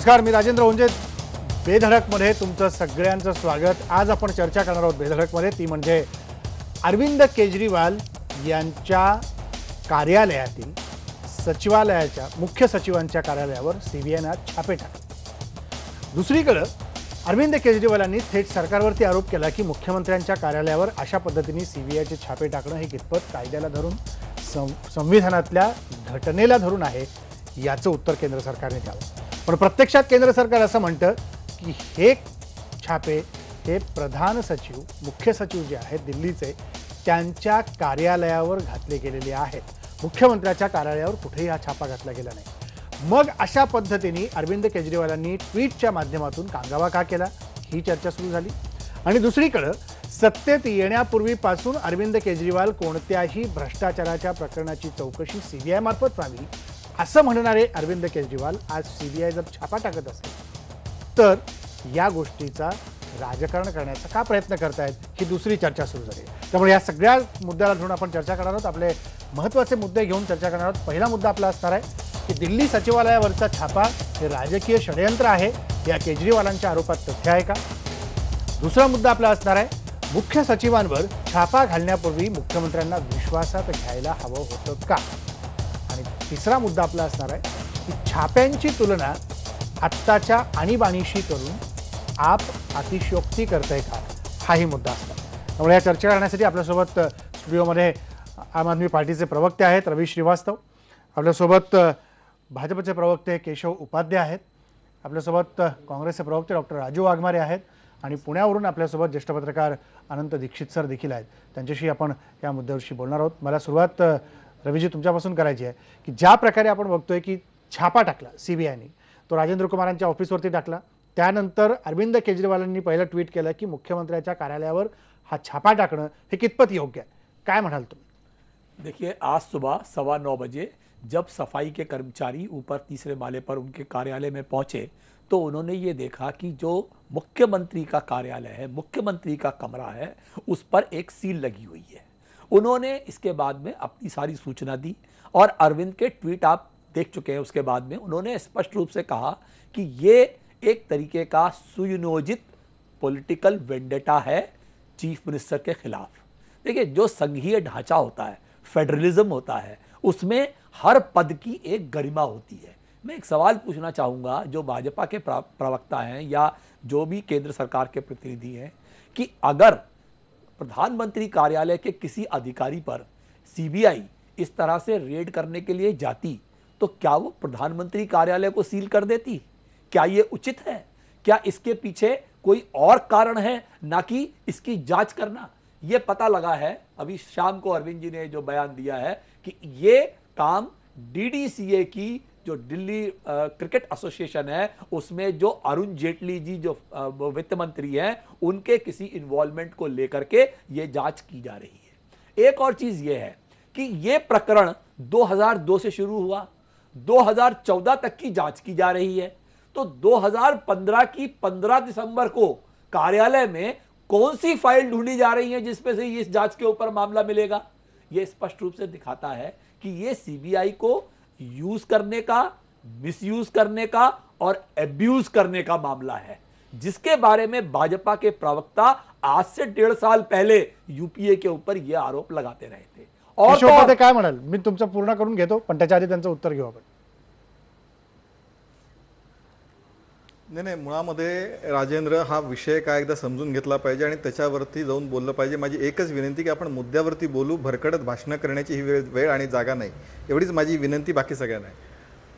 नमस्कार, मी राजेंद्र ओंजे. बेधडकमध्ये तुमचं सगळ्यांचं स्वागत. आज आपण चर्चा करणार आहोत बेधडकमध्ये, ती म्हणजे अरविंद केजरीवाल यांच्या कार्यालयातील सचिवालयाच्या मुख्य सचिवांच्या कार्यालयावर सीबीआयने आज छापे टाकले. दुसरीकडे अरविंद केजरीवालांनी थेट सरकारवरती आरोप केला की मुख्यमंत्र्यांच्या कार्यालयावर अशा पद्धतीने सीबीआयचे छापे टाकणं हे कितपत कायद्याला धरून संविधानातल्या घटनेला धरून आहे, याचं उत्तर केंद्र सरकारने द्यावं. पण प्रत्यक्षात केंद्र सरकार असं म्हणतं की हे छापे हे प्रधान सचिव मुख्य सचिव जे आहेत दिल्लीचे त्यांच्या कार्यालयावर घातले गेलेले आहेत. मुख्यमंत्र्याच्या कार्यालयावर कुठेही हा छापा घातला गेला नाही. मग अशा पद्धतीने अरविंद केजरीवालांनी ट्विटच्या माध्यमातून कांगावा का केला, ही चर्चा सुरू झाली. आणि दुसरीकडे सत्तेत येण्यापूर्वीपासून अरविंद केजरीवाल कोणत्याही भ्रष्टाचाराच्या प्रकरणाची चौकशी सीबीआय मार्फत व्हावी असं म्हणणारे अरविंद केजरीवाल आज सीबीआय जर छापा टाकत असेल तर या गोष्टीचा राजकारण करण्याचा का प्रयत्न करतायत, ही दुसरी चर्चा सुरू झाली. त्यामुळे या सगळ्या मुद्द्याला धरून आपण चर्चा करणार आहोत. आपले महत्त्वाचे मुद्दे घेऊन चर्चा करणार आहोत. पहिला मुद्दा आपला असणार आहे की दिल्ली सचिवालयावरचा छापा हे राजकीय षडयंत्र आहे, या केजरीवालांच्या आरोपात तथ्य आहे का. दुसरा मुद्दा आपला असणार आहे मुख्य सचिवांवर छापा घालण्यापूर्वी मुख्यमंत्र्यांना विश्वासात घ्यायला हवं होतं का. आणि तिसरा मुद्दा आपला असणार आहे की छाप्यांची तुलना आत्ताच्या आणीबाणीशी करून आप अतिशयोक्ती करतंय का, हाही मुद्दा असणार. त्यामुळे या चर्चा करण्यासाठी आपल्यासोबत स्टुडिओमध्ये आम आदमी पार्टीचे प्रवक्ते आहेत रवी श्रीवास्तव, आपल्यासोबत भाजपचे प्रवक्ते केशव उपाध्याय आहेत, आपल्यासोबत काँग्रेसचे प्रवक्ते डॉक्टर राजू वाघमारे आहेत आणि पुण्यावरून आपल्यासोबत ज्येष्ठ पत्रकार अनंत दीक्षित सर देखील आहेत. त्यांच्याशी आपण या मुद्द्यावरशी बोलणार आहोत. मला सुरुवात रवीजी तुमच्यापासून करायची आहे की ज्या प्रकारे आपण बघतोय की छापा टाकला सीबीआयने, तो राजेंद्र कुमारांच्या ऑफिसवरती टाकला, त्यानंतर अरविंद केजरीवालांनी पहिलं ट्विट केलं की मुख्यमंत्र्याच्या कार्यालयावर हा छापा टाकणं हे कितपत योग्य आहे, काय म्हणाल तुम्ही. देखिए, आज सुबह 9:15 बजे जब सफाई के कर्मचारी ऊपर तीसरे माले पर उनके कार्यालय में पहुंचे तो उन्होंने ये देखा कि जो मुख्यमंत्री का कार्यालय है, मुख्यमंत्री का कमरा है, उस पर एक सील लगी हुई है. उन्होंने इसके बाद में अपनी सारी सूचना दी और अरविंद के ट्वीट आप देख चुके हैं. उसके बाद में उन्होंने स्पष्ट रूप से कहा कि ये एक तरीके का सुनियोजित पॉलिटिकल वेंडेटा है चीफ मिनिस्टर के खिलाफ. देखिए, जो संघीय ढांचा होता है, फेडरलिज्म होता है, उसमें हर पद की एक गरिमा होती है. मैं एक सवाल पूछना चाहूँगा जो भाजपा के प्रवक्ता हैं या जो भी केंद्र सरकार के प्रतिनिधि हैं कि अगर प्रधानमंत्री कार्यालय के किसी अधिकारी पर सीबीआई इस तरह से रेड करने के लिए जाती तो क्या वो प्रधानमंत्री कार्यालय को सील कर देती. क्या ये उचित है? क्या इसके पीछे कोई और कारण है, ना कि इसकी जांच करना. ये पता लगा है अभी शाम को अरविंद जी ने जो बयान दिया है कि ये काम डीडीसीए की जो दिल्ली क्रिकेट एसोसिएशन है उसमें जो अरुण जेटली जी जो वित्त मंत्री हैं उनके किसी इन्वॉल्वमेंट को लेकर के ये जांच की जा रही है. एक और चीज ये है कि ये प्रकरण 2002 से शुरू हुआ, 2014 तक की जांच की जा रही है. तो 2015 की 15 दिसंबर को कार्यालय में कौन सी फाइल ढूंढी जा रही है जिसमें से इस जांच के ऊपर मामला मिलेगा. यह स्पष्ट रूप से दिखाता है कि यह सीबीआई को यूज करने का, मिसयूज करने का और एब्यूज करने का मामला है, जिसके बारे में भाजपा के प्रवक्ता आज से 1.5 साल पहले यूपीए के ऊपर यह आरोप लगाते रहे थे. और काय म्हणाल, मी तुमचं पूर्ण करून घेतो पण त्याच्या आधी त्यांचं उत्तर घेऊ आपण. नाही, मुळामध्ये राजेंद्र हा विषय काय एकदा समजून घेतला पाहिजे आणि त्याच्यावरती जाऊन बोललं पाहिजे. माझी एकच विनंती की आपण मुद्द्यावरती बोलू, भरकटत भाषणं करण्याची ही वेळ आणि जागा नाही, एवढीच माझी विनंती, बाकी सगळ्यांना.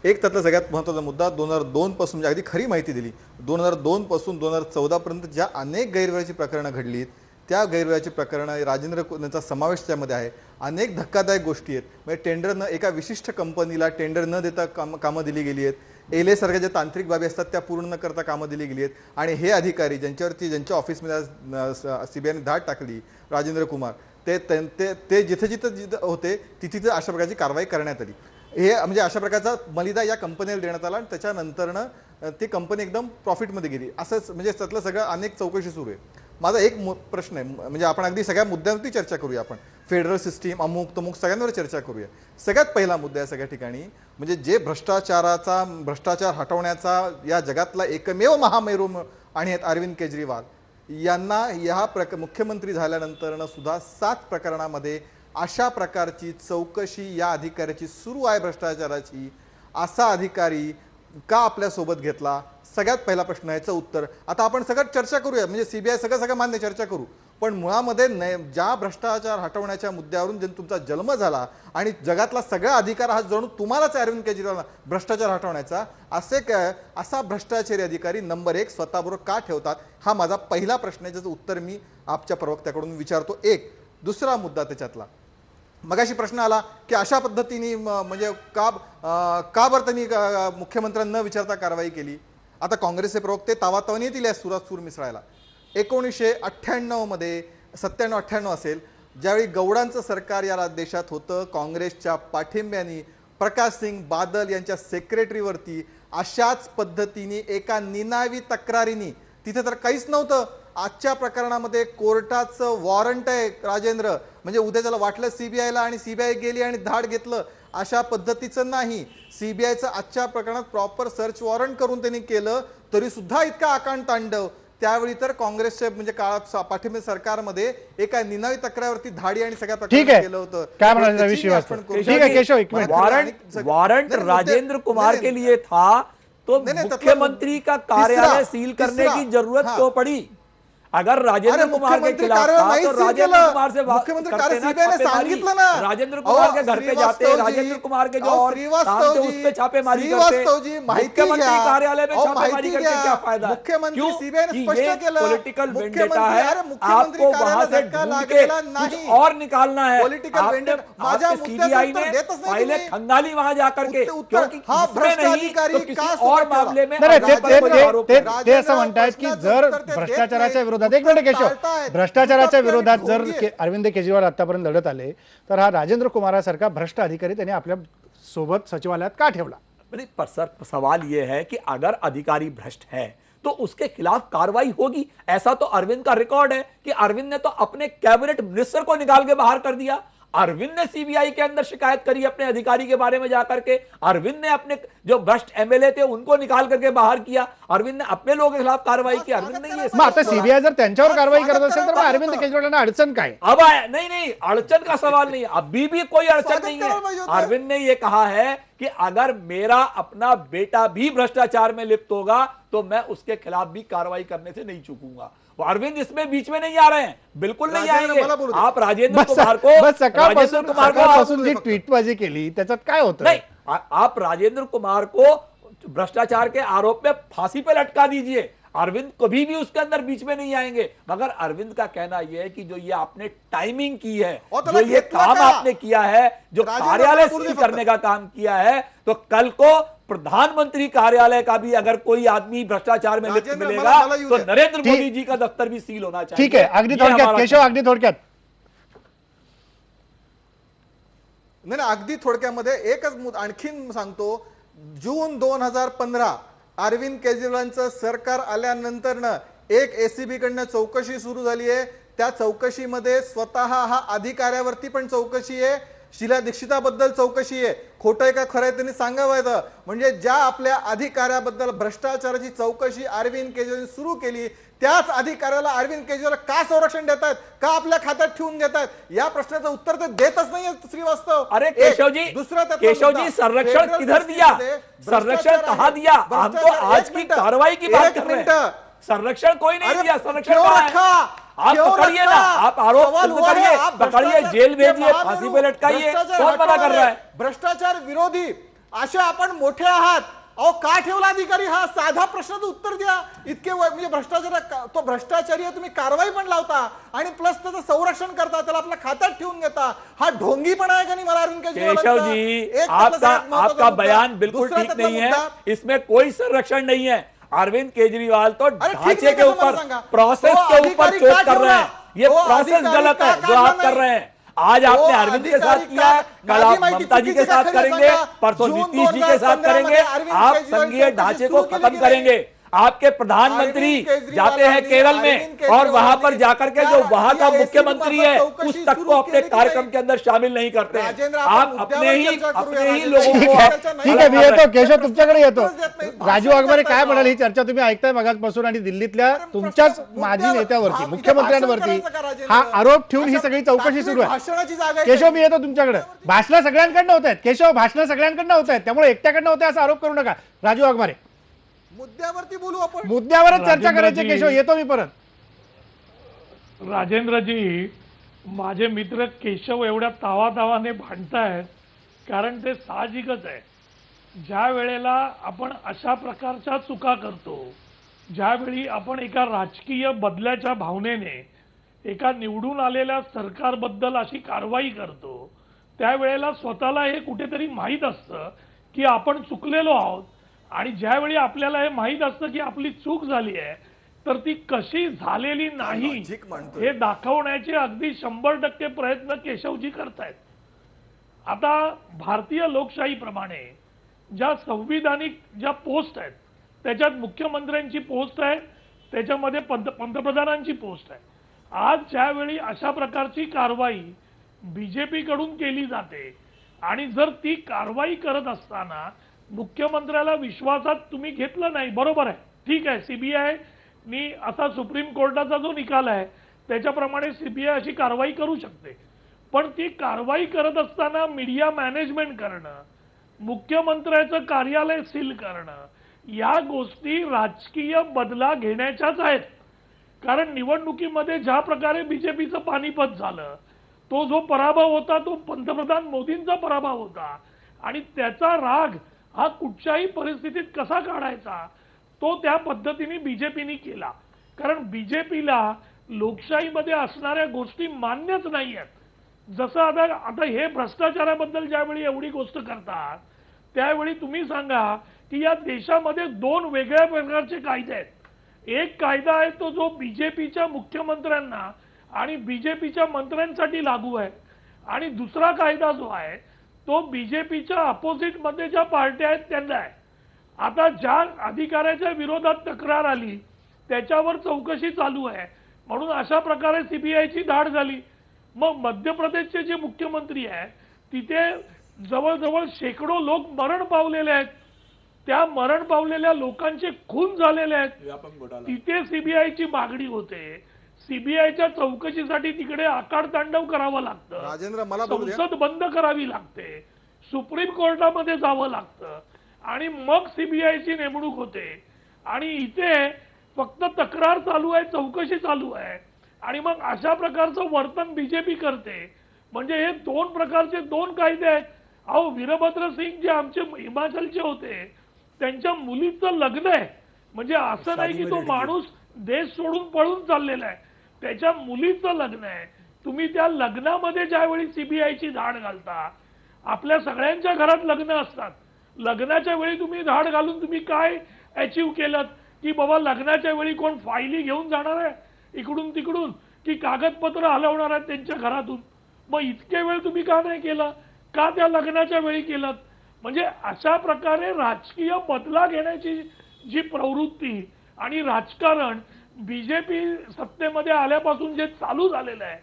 एक त्यातला सगळ्यात महत्त्वाचा मुद्दा 2002 पासून, म्हणजे अगदी खरी माहिती दिली, 2002 पासून 2014 पर्यंत ज्या अनेक गैरव्यवहाराची प्रकरणं घडलीत त्या गैरव्यवहाराची प्रकरणं राजेंद्रचा समावेश त्यामध्ये आहे. अनेक धक्कादायक गोष्टी आहेत. म्हणजे टेंडर न, एका विशिष्ट कंपनीला टेंडर न देता कामं दिली गेली आहेत. एलए सारख्या ज्या तांत्रिक बाबी असतात त्या पूर्ण न करता कामं दिली गेली आहेत. आणि हे अधिकारी ज्यांच्या ऑफिसमध्ये सीबीआयने धाड टाकली, राजेंद्र कुमार, ते जिथे होते तिथे अशा प्रकारची कारवाई करण्यात आली. हे म्हणजे अशा प्रकारचा मलिदा या कंपनीला देण्यात आला आणि त्याच्यानंतरनं ती कंपनी एकदम प्रॉफिटमध्ये गेली. असंच म्हणजे त्यातलं सगळं अनेक चौकशी सुरू आहे. माझा एक प्रश्न आहे, म्हणजे आपण अगदी सगळ्या मुद्द्यांवरती चर्चा करूया. आपण फेडरल सिस्टीम अमुक तमुक सगळ्यांवर चर्चा करूया. सगळ्यात पहिला मुद्दा आहे सगळ्या ठिकाणी, म्हणजे जे भ्रष्टाचार हटवण्याचा या जगातला एकमेव महामेरू आणि अरविंद केजरीवाल यांना मुख्यमंत्री झाल्यानंतर सुद्धा 7 प्रकरणामध्ये अशा प्रकारची चौकशी या अधिकाऱ्याची सुरू आहे भ्रष्टाचाराची. असा अधिकारी का आपल्या सोबत घेतला? सगळ्यात पहिला प्रश्न, याचं उत्तर आता आपण सगळं चर्चा करूया. म्हणजे सीबीआय सगळं मान्य चर्चा करू, पण मुळामध्ये ज्या भ्रष्टाचार हटवण्याच्या मुद्द्यावरून जे तुमचा जन्म झाला आणि जगातला सगळा अधिकार हा जणू तुम्हालाच अरविंद केजरीवाल भ्रष्टाचार हटवण्याचा, असा भ्रष्टाचारी अधिकारी नंबर 1 स्वतःबरोबर का ठेवतात? हा माझा पहिला प्रश्न आहे, ज्याचं उत्तर मी आपच्या प्रवक्त्याकडून विचारतो. एक दुसरा मुद्दा त्याच्यातला, मगाशी प्रश्न आला की अशा पद्धतीने म्हणजे का बरं त्यांनी मुख्यमंत्र्यांना न विचारता कारवाई केली? आता काँग्रेसचे प्रवक्ते तावातावानी येतील या सुरात सूर मिसळायला. 1998 मध्ये 97-98 असेल, ज्यावेळी गौडांचं सरकार या देशात होतं, काँग्रेसच्या पाठिंब्याने प्रकाश सिंग बादल यांच्या सेक्रेटरीवरती अशाच पद्धतीने एका निनावी तक्रारीने, तिथे तर काहीच नव्हतं, आजच्या प्रकरणामध्ये कोर्टाचं वॉरंट आहे राजेंद्र, म्हणजे उद्या त्याला वाटलं सीबीआयला आणि सीबीआय गेली आणि धाड घेतलं, अशा पद्धतीचं नाही. सीबीआयचं आजच्या प्रकरणात प्रॉपर सर्च वॉरंट करून त्यांनी केलं, तरी सुद्धा इतका आकांड तांडव. त्यावेळी तर काँग्रेसच्या म्हणजे काळात पाठिंबा सरकारमध्ये एका निनावी तक्रारीवरती धाडी आणि सगळ्या प्रकारे केलं होतं. काय म्हणाले रवी श्रीवास्तव? ठीक है केशव, एक मिनट. वारंट राजेंद्र कुमार के लिए था तो मुख्यमंत्री का कार्यालय सील करने की जरूरत क्यों पड़ी? अगर राजेंद्र कुमार के खिलाफ था तो राजेंद्र कुमार से सांगितलं ना, राजेंद्र कुमार के घर पे जाते, राजेंद्र कुमार के जो और काम थे उस पे छापेमारी करते, मुख्यमंत्री कार्यालय में छापेमारी करके क्या फायदा? मुख्यमंत्री सीबीआई ने स्पष्ट केलं पॉलिटिकल वेंडेटा है, आपको वहां से ढूंढ के कुछ और निकालना है. आपने सीबीआई ने पहले खंगाली वहां जाकर के, क्योंकि इसमें नहीं तो किसी और मामले में ते असं म्हणतायत की जर भ्रष्टाचाराच्या विरोधात, एक मिनिट केशव, भ्ष्टाचाराच्या विरोधात जर अरविंद केजरीवाल आतापर्यंत लढत आले तर हा राजेंद्र कुमारासारखा भ्रष्ट अधिकारी त्यांनी आपल्या सोबत सचिवालयात का ठेवला? पर सर सवाल यह है कि अगर अधिकारी भ्रष्ट है तो उसके खिलाफ कार्रवाई होगी. ऐसा तो अरविंद का रिकॉर्ड है कि अरविंद ने तो अपने कैबिनेट मिनिस्टर को निकाल के बाहर कर दिया. अरविंद ने सीबीआई के अंदर शिकायत करी अपने अधिकारी के बारे में जाकर के. अरविंद ने अपने जो भ्रष्ट एमएलए थे उनको निकाल करके बाहर किया. अरविंद ने अपने लोगों के खिलाफ कार्रवाई की. अरविंद ने ये आता सीबीआई जर त्यांच्यावर कारवाई करत असेल तर अरविंद केजरीवालांना अडचण काय? अब नहीं अड़चन का सवाल नहीं, अभी भी कोई अड़चन नहीं है. अरविंद ने ये कहा है कि अगर मेरा अपना बेटा भी भ्रष्टाचार में लिप्त होगा तो मैं उसके खिलाफ भी कार्रवाई करने से नहीं चूकूंगा. अरविंद इसमें बीच में नहीं आ रहे हैं, बिल्कुल नहीं आएंगे. आप राजेंद्र कुमार को जी ट्वीटबाजी केली त्याच्यात काय होतं? नहीं, आप राजेंद्र कुमार को भ्रष्टाचार के आरोप में फांसी पे लटका दीजिए, अरविंद कभी भी उसके अंदर बीच में नहीं आएंगे. मगर अरविंद का कहना यह है कि जो ये आपने टाइमिंग की है, जो ये काम आपने किया है, जो कार्यालय सील करने का काम किया है, तो कल को प्रधानमंत्री कार्यालय का भी अगर कोई आदमी भ्रष्टाचार में लिप्त मिलेगा तो नरेंद्र मोदी जी का दफ्तर भी सील होना चाहिए. ठीक है, अगदी थोडक्यात केशव, अगदी थोडक्यात. नाही, अगदी थोडक्यामध्ये एकच आणखीन सांगतो. जून 2015 अरविंद केजरीवालांचं सरकार आल्यानंतर एक एसीबी कडनं चौकशी सुरू झाली आहे. त्या चौकशीमध्ये स्वतः हा अधिकाऱ्यावरती पण चौकशी आहे, शीला दीक्षिताबद्दल चौकशी आहे. खोटं आहे का खरं आहे त्यांनी सांगावं. म्हणजे ज्या आपल्या अधिकाऱ्याबद्दल भ्रष्टाचाराची चौकशी अरविंद केजरीवाल सुरू केली, त्याच अधिकाऱ्याला अरविंद केजरीवाल का संरक्षण देतात, का आपल्या खात्यात ठेवून घेतात, या प्रश्नाचं उत्तर ते देतच नाही श्रीवास्तव. अरे केशव जी संरक्षण किधर दिया? संरक्षण कहां दिया? हम तो आज की कार्रवाई की बात कर रहे हैं. संरक्षण कोई नहीं दिया. संरक्षण आप पकड़िए ना, आप आरोप करिए, पकड़िए, जेल भेजिए, फांसी पे लटकाइए. कौन मना कर रहा है? भ्रष्टाचार विरोधी अशा आपण मोठे आहात, अहो का ठेवला अधिकारी? हा साधा प्रश्नाचं उत्तर द्या. इतके म्हणजे भ्रष्टाचार, तो भ्रष्टाचारी आहे, तुम्ही कारवाई पण लावता आणि प्लस त्याचं संरक्षण करता, त्याला आपल्या खात्यात ठेवून घेता. हा ढोंगी पण आहे का नाही? मला अरविंद केशव जी, आपका बयान बिल्कुल ठीक नहीं है. इसमें कोई संरक्षण नहीं है. अरविंद केजरीवाल तो ढांचे के ऊपर, प्रोसेस के ऊपर चोट कर रहे हैं. ये प्रोसेस गलत है जो आप कर रहे हैं. आज आपने अरविंद के साथ किया, कल आप ममता जी के साथ करेंगे, परसों नीतीश जी के साथ करेंगे. आप संघीय ढांचे को खत्म करेंगे. आपके प्रधानमंत्री अरविंद केजरीवाल जाते हैं केरल में अरविंद केजरीवाल और वहां पर जाकर के जो वहां का DISC मुख्यमंत्री है चौकशी उस तक सुरू को अपने केली की कार्यक्रम नाही? के अंदर शामिल नहीं करते हैं। राजेंद्र, आप आपण अपने मुद्द्यावर ही चर्चा करूया, अपने ही राजेंद्र. लोगों ठीक को आहे, आप- ठीक आहे, मी येतो केशव तुमच्याकडे येतो. उत्तरच देत नाही. राजू वाघमारे काय म्हणाले ही चर्चा तुम्ही ऐकताय मगाचपासून आणि दिल्लीतल्या तुमच्याच माजी नेत्यावरती मुख्यमंत्र्यांवरती हा आरोप ठेवून ही सगळी चौकशी सुरू आहे. भाषणाची जागा आहे. केशव मी येतो तुमच्याकडे. भाषणं सगळ्यांकडनं होत आहेत केशव, भाषणं सगळ्यांकडनं होत आहेत, त्यामुळे एकट्याकडनं होत आहे असा आरोप करू नका. राजू वाघमारे, मुद्द्यावरती बोलू आपण. मुद्द्यावरच चर्चा करायची. राजेंद्रजी, केशव येतो मी परत. राजेंद्रजी, माझे मित्र केशव एवढ्या तावातावाने भांडतायत कारण ते साहजिकच आहे. ज्या वेळेला आपण अशा प्रकारच्या चुका करतो, ज्यावेळी आपण एका राजकीय बदल्याच्या भावनेने एका निवडून आलेल्या सरकारबद्दल अशी कारवाई करतो, त्यावेळेला स्वतःला हे कुठेतरी माहीत असतं की आपण चुकलेलो आहोत. आणि ज्यावेळी आपल्याला हे माहीत असतं की आपली चूक झाली आहे, तर ती कशी झालेली नाही लॉजिक मांडतोय. हे दाखवण्याचे अगदी 100% प्रयत्न केशवजी करतायत. आता भारतीय लोकशाहीप्रमाणे ज्या संविधानिक ज्या पोस्ट आहेत त्याच्यात मुख्यमंत्र्यांची पोस्ट आहे, त्याच्यामध्ये पंतप्रधानांची पोस्ट आहे. आज ज्यावेळी अशा प्रकारची कारवाई बीजेपी कडून केली जाते आणि जर ती कारवाई करत असताना मुख्यमंत्र्याला विश्वासात तुम्ही घेतलं नाही, बरोबर आहे, ठीक आहे, सीबीआय नी असा सुप्रीम कोर्टाचा जो निकाल आहे त्याच्याप्रमाणे सीबीआय अशी कारवाई करू शकते. पण ती कारवाई करत असताना मीडिया मॅनेजमेंट करणं, मुख्यमंत्र्याचं कार्यालय सील करणं, या गोष्टी राजकीय बदला घेण्याच्याच आहेत. कारण निवडणुकीमध्ये ज्या प्रकारे बीजेपीचं पानिपत झालं, तो जो पराभव होता तो पंतप्रधान मोदींचा पराभव होता आणि त्याचा राग हा कुठच्याही परिस्थितीत कसा काढायचा तो त्या पद्धतीने बीजेपीने केला. कारण बीजेपीला लोकशाहीमध्ये असणाऱ्या गोष्टी मान्यच नाही आहेत. जसं आता हे भ्रष्टाचाराबद्दल ज्यावेळी एवढी गोष्ट करतात त्यावेळी तुम्ही सांगा की या देशामध्ये 2 वेगळ्या प्रकारचे कायदे आहेत. एक कायदा आहे तो जो बीजेपीच्या मुख्यमंत्र्यांना आणि बीजेपीच्या मंत्र्यांसाठी लागू आहे आणि दुसरा कायदा जो आहे तो बीजेपीच्या अपोजिट मध्ये ज्या पार्ट्या आहेत त्यांना आहे. आता ज्या अधिकाऱ्याच्या विरोधात तक्रार आली त्याच्यावर चौकशी चालू आहे म्हणून अशा प्रकारे सीबीआयची धाड झाली. मग मध्य प्रदेशचे जे मुख्यमंत्री आहेत तिथे जवळजवळ शेकडो लोक मरण पावलेले आहेत. त्या मरण पावलेल्या लोकांचे खून झालेले आहेत. तिथे सीबीआयची मागणी होते. सीबीआयच्या चौकशीसाठी तिकडे आकाडतांडव करावं लागतं, राजेंद्र, मला बोलू द्या. संसद बंद करावी लागते, सुप्रीम कोर्टामध्ये जावं लागतं आणि मग सीबीआयची नेमणूक होते. आणि इथे फक्त तक्रार चालू आहे, चौकशी चालू आहे आणि मग अशा प्रकारचं वर्तन बीजेपी करते. म्हणजे हे 2 प्रकारचे 2 कायदे आहेत. अहो, वीरभद्र सिंग जे आमचे हिमाचलचे होते त्यांच्या मुलीचं लग्न आहे. म्हणजे असं नाही की तो माणूस देश सोडून पळून चाललेला आहे, त्याच्या मुलीचं लग्न आहे. तुम्ही त्या लग्नामध्ये ज्यावेळी सीबीआयची धाड घालता, आपल्या सगळ्यांच्या घरात लग्न असतात, लग्नाच्या वेळी तुम्ही धाड घालून तुम्ही काय अचीव केलं की बाबा लग्नाच्या वेळी कोण फायली घेऊन जाणार आहे इकडून तिकडून की कागदपत्र हलवणार आहेत त्यांच्या घरातून. मग इतके वेळ तुम्ही का नाही केलं, का त्या लग्नाच्या वेळी केलं? म्हणजे अशा प्रकारे राजकीय बदला घेण्याची जी प्रवृत्ती आणि राजकारण बीजेपी सत्तेमध्ये आल्यापासून जे चालू झालेलं आहे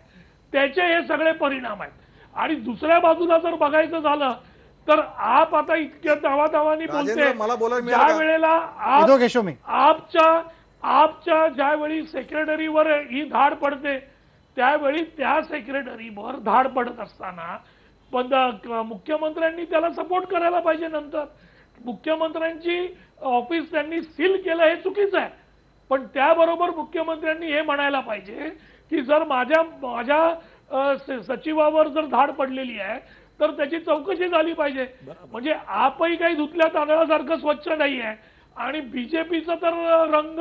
त्याचे हे सगळे परिणाम आहेत. आणि दुसऱ्या बाजूला जर बघायचं झालं तर आप आता इतक्या दावादावानी बोलते, ज्या वेळेला आपच्या ज्यावेळी सेक्रेटरीवर ही धाड पडते त्यावेळी त्या सेक्रेटरीवर धाड पडत असताना पण मुख्यमंत्र्यांनी त्याला सपोर्ट करायला पाहिजे. नंतर मुख्यमंत्र्यांची ऑफिस त्यांनी सील केलं हे चुकीचं आहे. पण त्याबरोबर मुख्यमंत्र्यांनी हे म्हणायला पाहिजे की जर माझ्या सचिवावर जर धाड पडलेली आहे तर त्याची चौकशी झाली पाहिजे. म्हणजे आपही काही धुतल्या तांदळासारखं स्वच्छ नाही आहे आणि बीजेपीचा तर रंग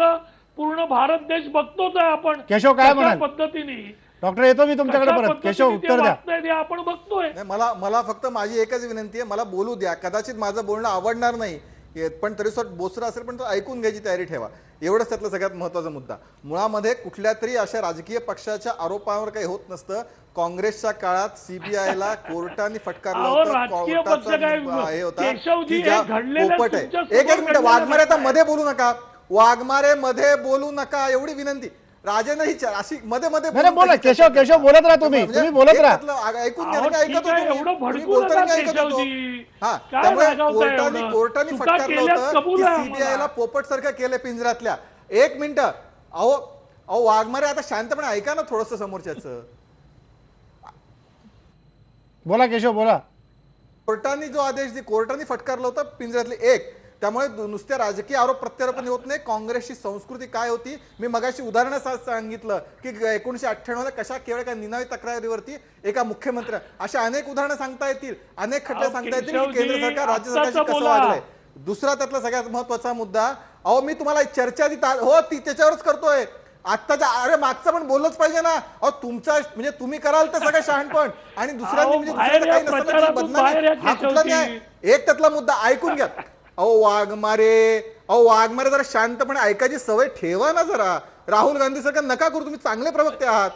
पूर्ण भारत देश बघतोच आहे. आपण केशव काय म्हणाल पद्धतीने डॉक्टर येतो मी तुमच्याकडे परत. केशव उत्तर द्या. आपण बघतोय. मला फक्त माझी एकच विनंती आहे, मला बोलू द्या. कदाचित माझं बोलणं आवडणार नाही पण तरी सुद्धा बोचरा असेल पण तो ऐकून घ्यायची तयारी ठेवा. एवढंच त्यातला सगळ्यात महत्त्वाचा मुद्दा. मुळामध्ये कुठल्या तरी अशा राजकीय पक्षाच्या आरोपावर काही होत नसतं. काँग्रेसच्या काळात सीबीआयला कोर्टाने फटकारलं होतं. एक मिनिट वाघमारे आता मध्ये बोलू नका. वाघमारे मध्ये बोलू नका एवढी विनंती. राजेंद्र ही अशी मध्ये मध्ये नाही बोला केशव बोलत राहा तुम्ही बोलत राहा. ऐकून घ्या, मी ऐकत होतो, एवढं तुम्ही भडकू बोलताना नका मी ऐकत होतो. केशवजी. हा, काय त्यामुळे रागावताय कोर्टाने एवढं? फटकारलं चुका केल्यात होतं कबूल की आहे आम्हाला. सीबीआयला पोपट सारखं केलं पिंजऱ्यातल्या. एक मिनिट, अहो वाघमारे आता शांतपणे ऐका ना थोडस समोरच्याचं. बोला केशव बोला. कोर्टाने जो आदेश कोर्टाने फटकारलं होतं पिंजऱ्यातले एक. त्यामुळे नुसत्या राजकीय आरोप प्रत्यारोपण होत नाही. काँग्रेसची संस्कृती काय होती, मी मगाशी उदाहरण सांगितलं की 1998 कशा केवळ एका निनावी तक्रारीवरती एका मुख्यमंत्री, अशा अनेक उदाहरणं सांगता येतील, अनेक खटले सांगता येतील की केंद्र सरकार राज्य सरकारशी कसं वागलंय. दुसरा त्यातला सगळ्यात महत्वाचा मुद्दा, मी तुम्हाला चर्चा ती त्याच्यावरच करतोय आत्ताच्या. अरे मागचं पण बोललंच पाहिजे ना. तुमचा म्हणजे तुम्ही कराल तर सगळं शहाणपण आणि दुसऱ्यांनी म्हणजे दुसऱ्याचं काही नसताना बदनामी, हा कुठला न्याय. एक त्यातला मुद्दा ऐकून घ्या. वाघमारे जरा शांतपणे ऐकायची सवय ठेवा ना जरा. राहुल गांधी सारखं नका करू, तुम्ही चांगले प्रवक्ते आहात.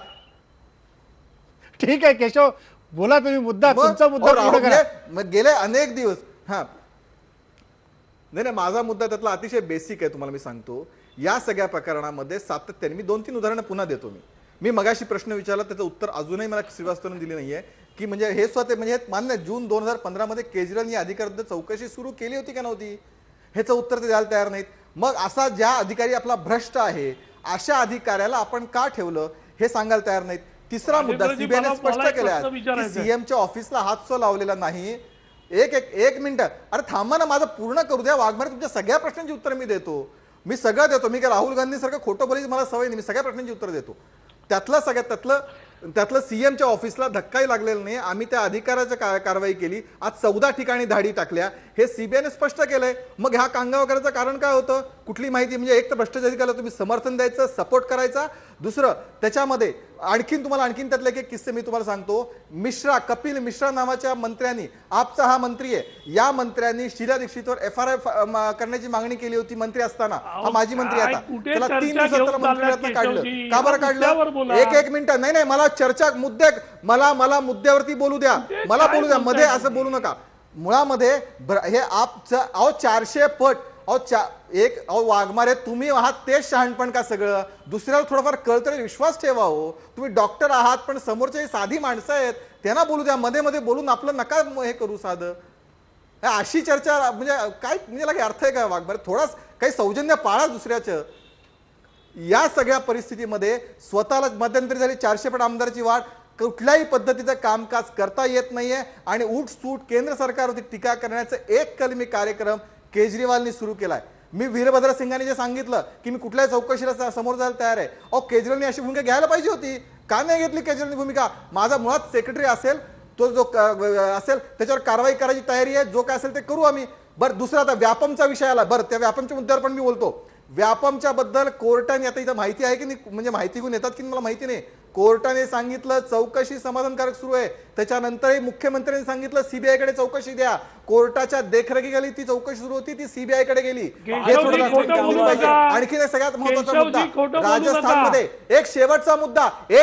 ठीक आहे केशव बोला तुम्ही मुद्दा तुमचा मुद्दा पूर्ण करा. मग गेले अनेक दिवस नाही माझा मुद्दा त्यातला अतिशय बेसिक आहे, तुम्हाला मी सांगतो. या सगळ्या प्रकरणामध्ये सातत्याने मी 2-3 उदाहरणं पुन्हा देतो. मी मगाशी प्रश्न विचारला, त्याचं उत्तर अजूनही मला श्रीवास्तवने दिले नाहीये की म्हणजे हे स्वतः म्हणजे मान्य जून 2015 मध्ये केजरीवाल या अधिकाऱ्यांनी चौकशी सुरू केली होती का नव्हती, ह्याचं उत्तर ते द्यायला तयार नाहीत. मग असा ज्या अधिकारी आपला भ्रष्ट आहे अशा अधिकाऱ्याला आपण का ठेवलं हे सांगायला तयार नाहीत. तिसरा मुद्दा, सीबीआयने स्पष्ट केला की सीएमच्या ऑफिसला हात लावलेला नाही. एक मिनिट, अरे थांबा ना, माझं पूर्ण करू द्या. वाघमारे तुमच्या सगळ्या प्रश्नांची उत्तर मी देतो, मी सगळं देतो. मी काय राहुल गांधी सारखं खोटं बोलायची मला सवय नाही, मी सगळ्या प्रश्नांची उत्तर देतो. त्यातलं सीएमच्या ऑफिसला धक्काही लागलेला नाही. आम्ही त्या अधिकाऱ्याच्या कारवाई केली. आज 14 ठिकाणी धाडी टाकल्या, हे सीबीआयने स्पष्ट केलंय. मग ह्या कांगावा करायचं कारण काय होतं, कुठली माहिती म्हणजे एक तर भ्रष्टाचारिकाला तुम्ही समर्थन द्यायचं, सपोर्ट करायचा. दुसरं त्याच्यामध्ये आणखीन त्यातले एक किस्से मी तुम्हाला सांगतो. कपिल मिश्रा नावाच्या मंत्र्यांनी, आपचा हा मंत्री आहे, या मंत्र्यांनी शीला दीक्षितवर FIR करण्याची मागणी केली होती मंत्री असताना. हा माजी मंत्री आता, त्याला 3 दिवसात मंत्रिमंडळातनं काढलं. का बरं काढलं? एक मिनिट, नाही मला चर्चा मला मुद्द्यावरती बोलू द्या, मला बोलू द्या, मध्ये असं बोलू नका. मुळामध्ये हे 400 पट वाघमारे तुम्ही आहात तेच शहाणपण का सगळं? दुसऱ्याला थोडंफार कळतरी विश्वास ठेवा हो. तुम्ही डॉक्टर आहात पण समोरचे साधी माणसं आहेत, त्यांना बोलू द्या. मध्ये बोलून आपलं नका हे करू साधं. अशी चर्चा म्हणजे काय, म्हणजे अर्थ आहे का वाघमारे? थोडाच काही सौजन्य पाळा दुसऱ्याचं. या सगळ्या परिस्थितीमध्ये स्वतःला मध्यंतरी झाली 400 पट आमदाराची वाढ, कुठल्याही पद्धतीचं कामकाज करता येत नाहीये आणि उठसूट केंद्र सरकारवरती टीका करण्याचा एक कलमी कार्यक्रम केजरीवालनी सुरू केलाय. मी वीरभद्र सिंगांनी जे सांगितलं की मी कुठल्याही चौकशीला समोर जायला तयार आहे, केजरीवालनी अशी भूमिका घ्यायला पाहिजे होती. का नाही घेतली केजरीवालनी भूमिका? माझा मुळात सेक्रेटरी असेल, तो जो असेल त्याच्यावर कारवाई करायची तयारी आहे, जो काय असेल ते करू आम्ही. बरं, दुसरा आता व्यापमचा विषय आला. बरं, त्या व्यापमच्या मुद्द्यावर पण मी बोलतो. व्यापमच्या बद्दल कोर्टाने, आता इथं माहिती आहे की नाही, म्हणजे माहिती घेऊन येतात की मला माहिती नाही, कोर्टाने सांगितलं चौकशी समाधानकारक सुरू आहे. त्याच्यानंतरही मुख्यमंत्र्यांनी सांगितलं सीबीआय कडे चौकशी द्या. कोर्टाच्या देखरेखीखाली ती चौकशी सुरू होती, ती सीबीआय कडे गेली. आणखी एक सगळ्यात महत्वाचा मुद्दा राजस्थानमध्ये, एक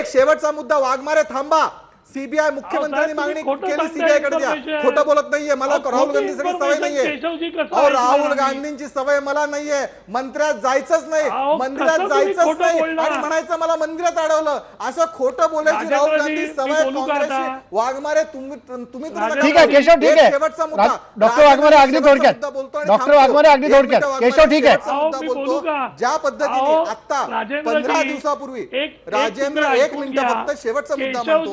शेवटचा मुद्दा वाघमारे थांबा. सीबीआय मुख्यमंत्र्यांनी मागणी केली सीबीआय कडे द्या. खोटं बोलत नाहीये, मला राहुल गांधी सवय नाहीये. राहुल गांधींची सवय मला नाहीये. मंदिरात जायचंच नाही आणि म्हणायचं मला मंदिरात अडवलं, असं खोटं बोलायची राहुल गांधी सवय काँग्रेसची. वाघमारे तुम्ही ठीक आहे केशव, ठीक आहे. शेवटचा मुद्दा डॉक्टर वाघमारे अगदी थोडक्यात, डॉक्टर वाघमारे अगदी थोडक्यात. केशव ठीक आहे. बोलतो ज्या पद्धतीने आता 15 दिवसापूर्वी राजेंद्र, एक मिनिट फक्त शेवटचा मुद्दा म्हणतो.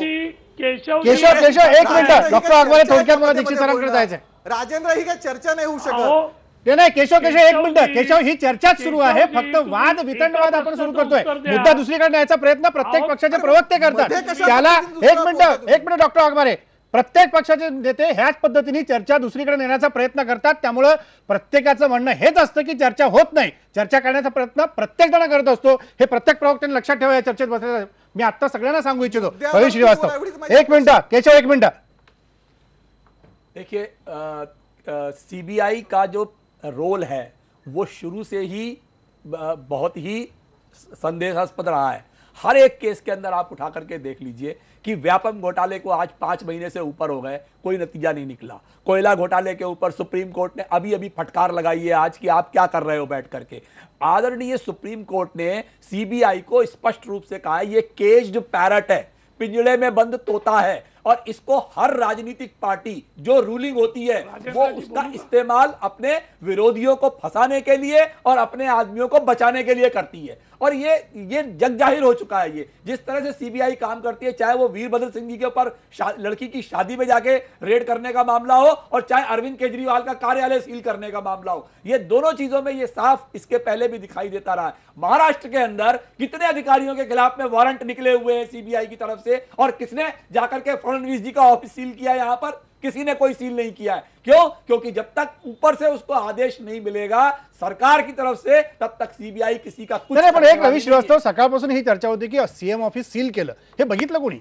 केशव एक मिनिट, डॉक्टर वाघमारे थोडक्यात मला दीक्षित सरांकडे जायचंय. राजेंद्र, ही काय चर्चा नाही होऊ शकत. नाही केशव एक मिनिट. केशव, ही चर्चाच सुरू आहे, फक्त वितंडवाद आपण सुरू करतोय. मुद्दा दुसरीकडे न्यायचा प्रयत्न प्रत्येक पक्षाचे प्रवक्ते करतात. त्याला एक मिनिट डॉक्टर वाघमारे, प्रत्येक पक्षाचे नेते ह्याच पद्धतीने चर्चा दुसरीकडे नेण्याचा प्रयत्न करतात. त्यामुळे प्रत्येकाचं म्हणणं हेच असतं की चर्चा होत नाही. चर्चा करण्याचा प्रयत्न प्रत्येक जण करत असतो, हे प्रत्येक प्रवक्त्याने लक्षात ठेवा. या चर्चेत बसलेलं मी आता सगळ्यांना सांगू इच्छितो. रवी श्रीवास्तव, एक मिनिट. केशव, एक मिनिट. देखिए, सीबीआई का जो रोल है वो शुरू से ही बहुत ही संदेहास्पद रहा है. हर एक केस के अंदर आप उठा करके देख लीजिए कि व्यापम घोटाले को आज 5 महीने से ऊपर हो गए, कोई नतीजा नहीं निकला। कोयला घोटाले के ऊपर सुप्रीम कोर्ट ने अभी अभी फटकार लगाई है आज कि आप क्या कर रहे हो बैठ करके। आदरणीय सुप्रीम कोर्ट ने सीबीआई को स्पष्ट रूप से कहा है ये केज्ड पैरट है, पिंजड़े में बंद तोता है, और इसको हर राजनीतिक पार्टी जो रूलिंग होती है वो उसका इस्तेमाल अपने विरोधियों को फंसाने के लिए और अपने आदमियों को बचाने के लिए करती है। और ये जग जाहिर हो चुका है। ये जिस तरह से सीबीआई काम करती है, चाहे वो वीरभद्र सिंह जी के ऊपर लड़की की शादी में जाके रेड करने का मामला हो और चाहे अरविंद केजरीवाल का कार्यालय सील करने का मामला हो, ये दोनों चीजों में ये साफ इसके पहले भी दिखाई देता रहा है। महाराष्ट्र के अंदर कितने अधिकारियों के खिलाफ में वारंट निकले हुए हैं सीबीआई की तरफ से, और किसने जाकर के फडणवीस जी का ऑफिस सील किया? यहां पर किसी ने कोई सील नहीं किया है। क्यों? क्योंकि जब तक ऊपर से उसको आदेश नहीं मिलेगा सरकार की तरफ से, तब तक सीबीआई किसी का कुछ नाही, पण एक रवी श्रीवास्तव, सकाळपासून ही चर्चा होती की सीएम ऑफिस सील केलं, हे बघितलं कोणी?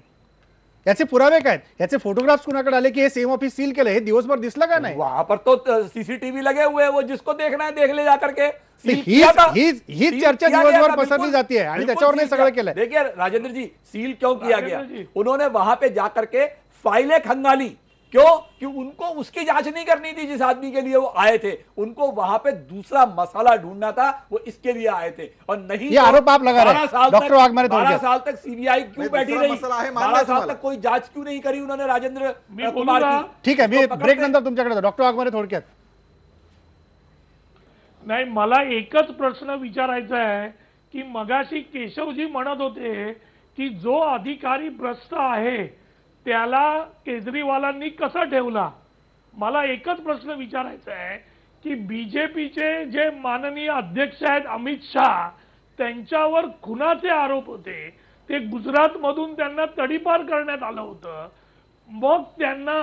याचे पुरावे काय? याचे फोटोग्राफ्स कुणाकडे आले की हे सीएम ऑफिस सील केलं? हे दिवसभर दिसलं का नाही? वहां पर तो सीसीटीवी लगे हुए हैं, वो जिसको देखना है देख ले जाकर के। ही चर्चा दिवसभर पसरली जाती है आणि त्याच्यावर नाही सगळं केलंय। देखिए राजेंद्र जी, सील क्यों किया गया? उन्होंने वहां पे जाकर के फाइलें खंगाली। क्यों? कि उनको उसकी जांच नहीं करनी थी जिस आदमी के लिए वो आए थे, उनको वहां पे दूसरा मसाला ढूंढना था, वो इसके लिए आए थे। और नहीं ये आरोप आप लगा रहे हैं डॉक्टर वाघमारे। 12 साल तक सीबीआई क्यों बैठी रही? 12 साल तक कोई जांच क्यों नहीं करी उन्होंने राजेंद्र कुमार की? ठीक आहे, मी ब्रेक नंतर तुमच्याकडे डॉक्टर वाघमारे थोडक्यात। नाही, मला एकच प्रश्न विचारायचा आहे की मगाशी केशवजी म्हणत होते की जो अधिकारी भ्रष्ट आहे त्याला केजरीवालांनी कसं ठेवला? मला एकच प्रश्न विचारायचा आहे की बीजेपीचे जे माननीय अध्यक्ष आहेत अमित शाह, त्यांच्यावर खुनाचे आरोप होते, ते गुजरातमधून त्यांना तडीपार करण्यात आलं होतं, मग त्यांना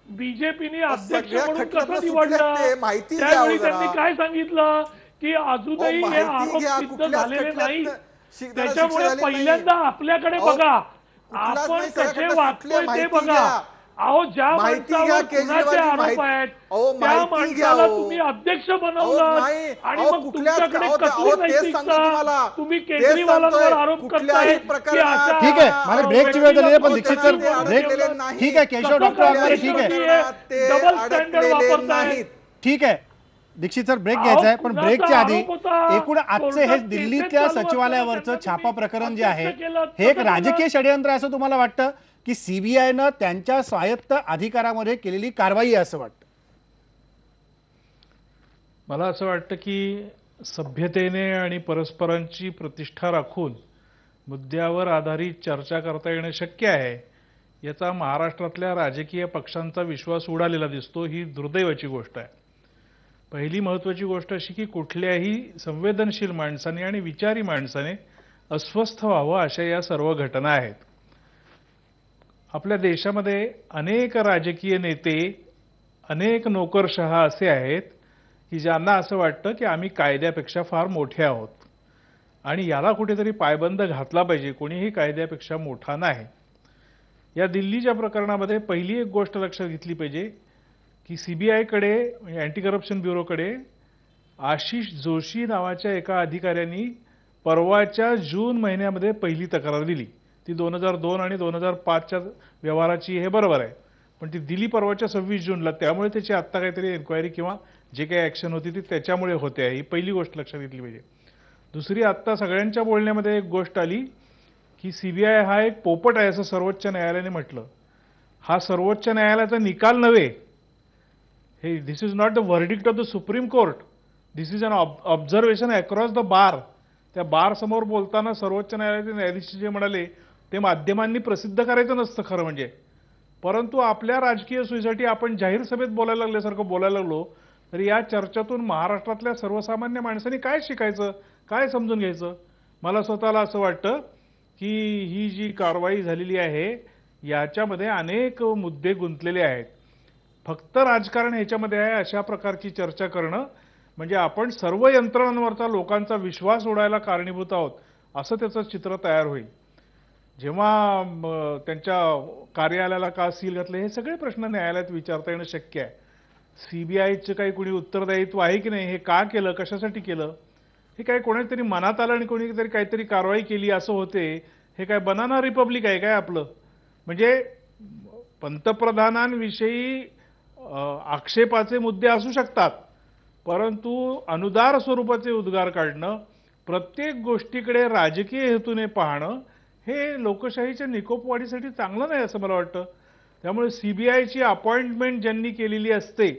बीजेपीने अध्यक्ष म्हणून कसं निवडलं? त्यावेळी त्यांनी काय सांगितलं की अजूनही हे आरोप सिद्ध झालेले नाही, त्याच्यामुळे पहिल्यांदा आपल्याकडे बघा, आपण कसे वागतोय ते बघा। अहो, ज्या माणसावर खुनाचे आरोप आहेत त्या माणसाला तुम्ही अध्यक्ष बनवलं आणि मग तुमच्याकडे कसली नैतिकता? तुम्ही केजरीवालांवर आरोप करताय की अशा? ठीक आहे, मला ब्रेकची वेळ झाली आहे, पण दीक्षित सर ब्रेक ठीक आहे, केशव डॉक्टर वाघमारे ठीक आहे, डबल स्टँडर्ड वापरताय। ठीक आहे दीक्षित सर, ब्रेक घ्यायचा आहे, पण ब्रेकच्या आधी एकूण आजचे हे दिल्लीतल्या सचिवालयावरचं छापा प्रकरण जे आहे हे एक राजकीय षडयंत्र असं तुम्हाला वाटतं की सीबीआयनं त्यांच्या स्वायत्त अधिकारामध्ये केलेली कारवाई आहे असं वाटतं? मला असं वाटतं की सभ्यतेने आणि परस्परांची प्रतिष्ठा राखून मुद्द्यावर आधारित चर्चा करता येणं शक्य आहे, याचा महाराष्ट्रातल्या राजकीय पक्षांचा विश्वास उडालेला दिसतो। ही दुर्दैवाची गोष्ट आहे। पहिली महत्त्वाची गोष्ट अशी की कुठल्याही संवेदनशील माणसाने आणि विचारी माणसाने अस्वस्थ व्हावं अशा या सर्व घटना आहेत। आपल्या देशामध्ये अनेक राजकीय नेते, अनेक नोकरशहा असे आहेत की ज्यांना असं वाटतं की आम्ही कायद्यापेक्षा फार मोठे आहोत आणि याला कुठेतरी पायबंद घातला पाहिजे, कोणीही कायद्यापेक्षा मोठा नाही। या दिल्लीच्या प्रकरणामध्ये पहिली एक गोष्ट लक्षात घेतली पाहिजे की सीबीआयकडे म्हणजे अँटी करप्शन ब्युरोकडे आशिष जोशी नावाच्या एका अधिकाऱ्यांनी परवाच्या जून महिन्यामध्ये पहिली तक्रार दिली। ती 2002 आणि 2005च्या व्यवहाराची हे बरोबर आहे, पण ती दिली परवाच्या 26 जूनला, त्यामुळे त्याची आत्ता काहीतरी एन्क्वायरी किंवा जे काही ॲक्शन होती ती त्याच्यामुळे होते आहे। ही पहिली गोष्ट लक्षात घेतली पाहिजे। दुसरी, आत्ता सगळ्यांच्या बोलण्यामध्ये एक गोष्ट आली की सीबीआय हा एक पोपट आहे असं सर्वोच्च न्यायालयाने म्हटलं। हा सर्वोच्च न्यायालयाचा निकाल नव्हे, हे this is not the verdict of the Supreme Court, this is an observation across the bar. त्या बार समोर बोलताना सर्वोच्च न्यायालयाचे न्यायाधीश जे म्हणाले ते माध्यमांनी प्रसिद्ध करायचं नसतं खरं म्हणजे, परंतु आपल्या राजकीय सोयीसाठी आपण जाहीर सभेत बोलायला लागल्यासारखं बोलायला लागलो तर या चर्चेतून महाराष्ट्रातल्या सर्वसामान्य माणसांनी काय शिकायचं, काय समजून घ्यायचं? मला स्वतःला असं वाटतं की ही जी कारवाई झालेली आहे याच्यामध्ये अनेक मुद्दे गुंतलेले आहेत। फक्त राजकारण ह्याच्यामध्ये आहे अशा प्रकारची चर्चा करणं म्हणजे आपण सर्व यंत्रणांवरचा लोकांचा विश्वास उडायला कारणीभूत आहोत असं त्याचं चित्र तयार होईल। जेव्हा त्यांच्या कार्यालयाला का सील घातलं हे सगळे प्रश्न न्यायालयात विचारता येणं शक्य आहे। सीबीआयचं काही कोणी उत्तरदायित्व आहे की नाही, हे का केलं, कशासाठी केलं, हे काय कोणातरी मनात आलं आणि कोणीतरी काहीतरी कारवाई केली असं होते हे काय बनाना रिपब्लिक आहे काय आपलं? म्हणजे पंतप्रधानांविषयी आक्षेपाचे मुद्दे असू शकतात, परंतु अनुदार स्वरूपाचे उद्गार काढणं, प्रत्येक गोष्टीकडे राजकीय हेतूने पाहणं हे लोकशाहीच्या निकोपवाढीसाठी चांगलं नाही असं मला वाटतं. त्यामुळे सीबीआयची अपॉइंटमेंट ज्यांनी केलेली असते